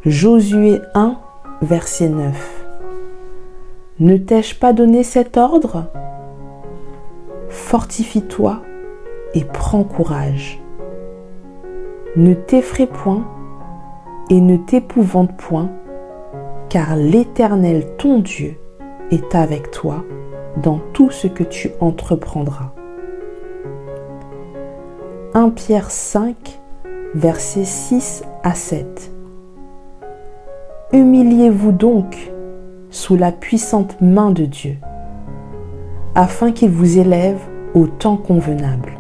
Josué 1, verset 9. Ne t'ai-je pas donné cet ordre ? Fortifie-toi et prends courage. Ne t'effraie point et ne t'épouvante point, car l'Éternel ton Dieu est avec toi dans tout ce que tu entreprendras. 1 Pierre 5, versets 6 à 7. Humiliez-vous donc sous la puissante main de Dieu, afin qu'il vous élève au temps convenable.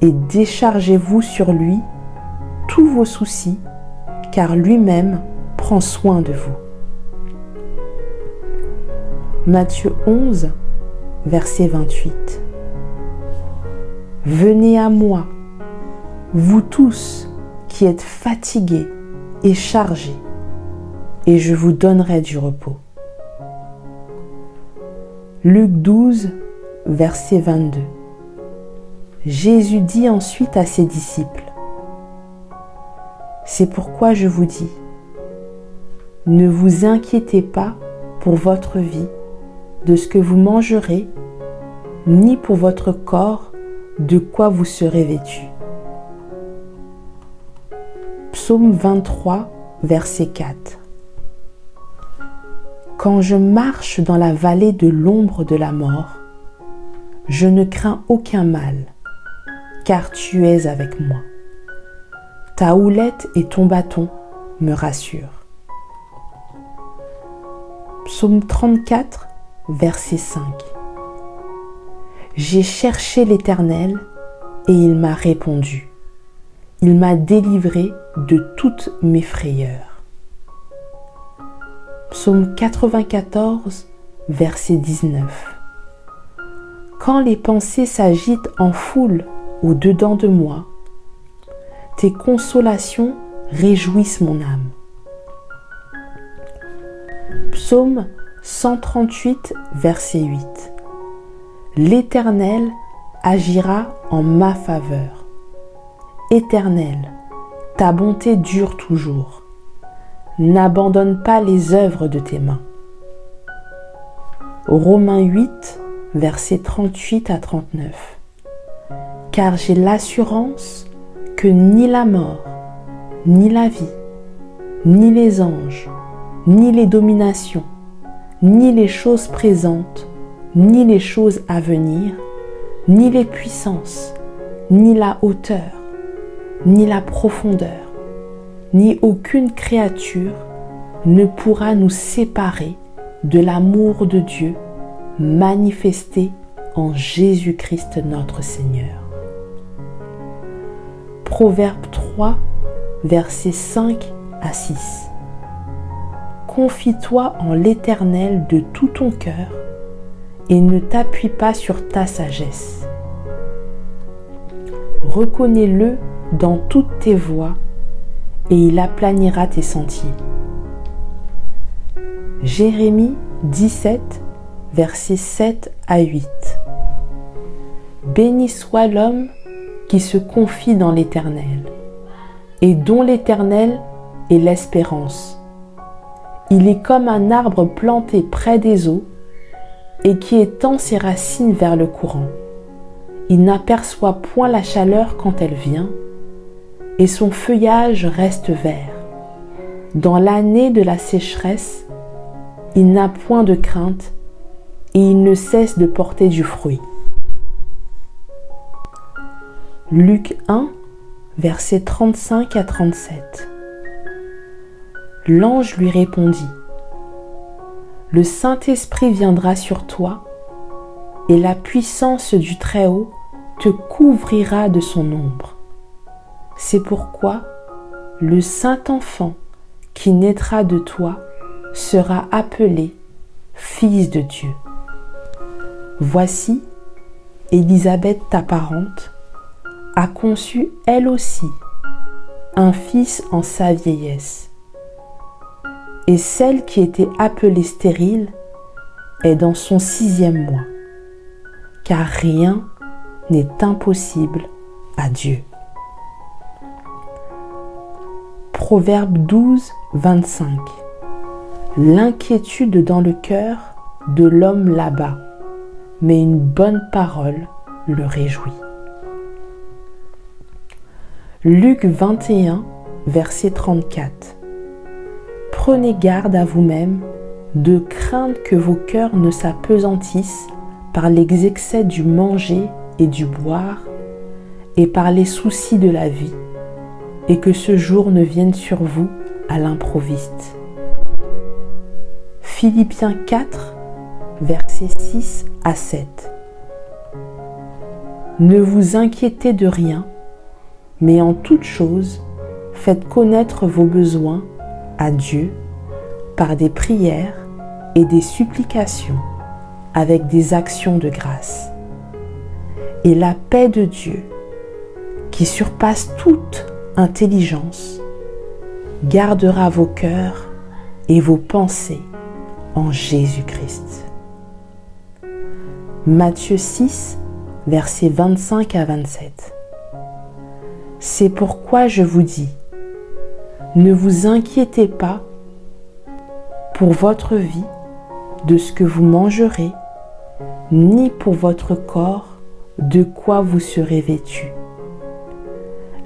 Et déchargez-vous sur lui tous vos soucis, car lui-même prend soin de vous. Matthieu 11, verset 28. Venez à moi, vous tous qui êtes fatigués et chargés, et je vous donnerai du repos. Luc 12, verset 22. Jésus dit ensuite à ses disciples, « C'est pourquoi je vous dis, ne vous inquiétez pas pour votre vie, de ce que vous mangerez, ni pour votre corps, de quoi vous serez vêtus. » Psaume 23, verset 4. Quand je marche dans la vallée de l'ombre de la mort, je ne crains aucun mal, car tu es avec moi. Ta houlette et ton bâton me rassurent. Psaume 34, verset 5. J'ai cherché l'Éternel et il m'a répondu. Il m'a délivré de toutes mes frayeurs. Psaume 94, verset 19. Quand les pensées s'agitent en foule au-dedans de moi, tes consolations réjouissent mon âme. Psaume 138, verset 8. L'Éternel agira en ma faveur. Éternel, ta bonté dure toujours. N'abandonne pas les œuvres de tes mains. Romains 8, versets 38 à 39. Car j'ai l'assurance que ni la mort, ni la vie, ni les anges, ni les dominations, ni les choses présentes, ni les choses à venir, ni les puissances, ni la hauteur, ni la profondeur, ni aucune créature ne pourra nous séparer de l'amour de Dieu manifesté en Jésus-Christ notre Seigneur. Proverbe 3, versets 5 à 6. Confie-toi en l'Éternel de tout ton cœur et ne t'appuie pas sur ta sagesse. Reconnais-le dans toutes tes voies et il aplanira tes sentiers. Jérémie 17, versets 7 à 8. Béni soit l'homme qui se confie dans l'Éternel et dont l'Éternel est l'espérance. Il est comme un arbre planté près des eaux et qui étend ses racines vers le courant. Il n'aperçoit point la chaleur quand elle vient et son feuillage reste vert. Dans l'année de la sécheresse, il n'a point de crainte et il ne cesse de porter du fruit. Luc 1, versets 35 à 37. L'ange lui répondit: Le Saint-Esprit viendra sur toi, et la puissance du Très-Haut te couvrira de son ombre. C'est pourquoi le Saint-Enfant qui naîtra de toi sera appelé Fils de Dieu. Voici, Élisabeth ta parente a conçu elle aussi un fils en sa vieillesse. Et celle qui était appelée stérile est dans son 6e mois, car rien n'est impossible à Dieu. Proverbe 12, 25. L'inquiétude dans le cœur de l'homme l'abat, mais une bonne parole le réjouit. Luc 21, verset 34. Prenez garde à vous-même de craindre que vos cœurs ne s'apesantissent par les excès du manger et du boire et par les soucis de la vie, et que ce jour ne vienne sur vous à l'improviste. Philippiens 4, versets 6 à 7. Ne vous inquiétez de rien, mais en toute chose, faites connaître vos besoins à Dieu par des prières et des supplications avec des actions de grâce. Et la paix de Dieu, qui surpasse toute intelligence, gardera vos cœurs et vos pensées en Jésus-Christ. Matthieu 6, versets 25 à 27. C'est pourquoi je vous dis, ne vous inquiétez pas pour votre vie de ce que vous mangerez, ni pour votre corps de quoi vous serez vêtus.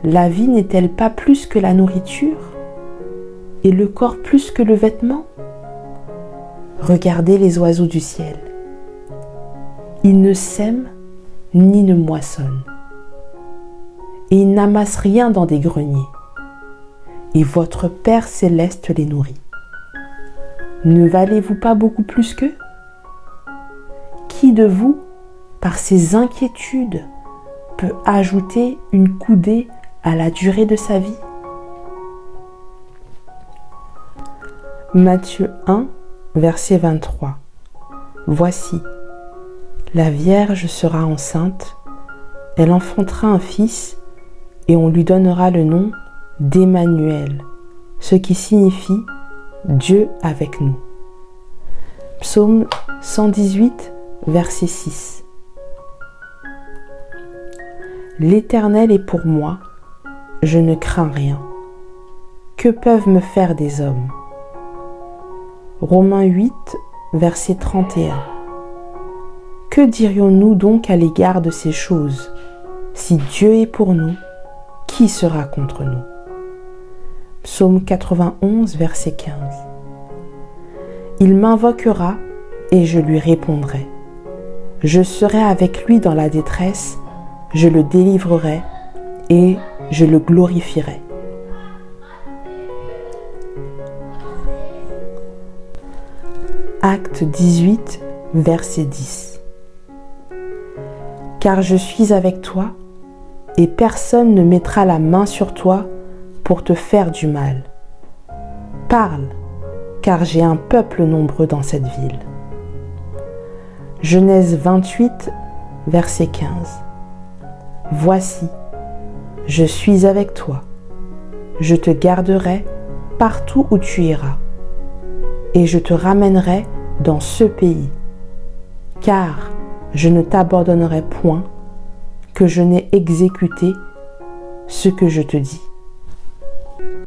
La vie n'est-elle pas plus que la nourriture, et le corps plus que le vêtement? Regardez les oiseaux du ciel. Ils ne sèment ni ne moissonnent, et ils n'amassent rien dans des greniers, et votre Père céleste les nourrit. Ne valez-vous pas beaucoup plus qu'eux? Qui de vous, par ses inquiétudes, peut ajouter une coudée à la durée de sa vie? Matthieu 1, verset 23. Voici, la Vierge sera enceinte, elle enfantera un fils, et on lui donnera le nom d'Emmanuel, ce qui signifie Dieu avec nous. Psaume 118, verset 6. L'Éternel est pour moi, je ne crains rien. Que peuvent me faire des hommes? Romains 8, verset 31. Que dirions-nous donc à l'égard de ces choses? Si Dieu est pour nous, qui sera contre nous? Psaume 91, verset 15. Il m'invoquera et je lui répondrai. Je serai avec lui dans la détresse, je le délivrerai et je le glorifierai. Acte 18, verset 10. Car je suis avec toi, et personne ne mettra la main sur toi pour te faire du mal. Parle, car j'ai un peuple nombreux dans cette ville. Genèse 28, verset 15. Voici, je suis avec toi. Je te garderai partout où tu iras, et je te ramènerai dans ce pays, car je ne t'abandonnerai point, que je n'ai exécuté ce que je te dis.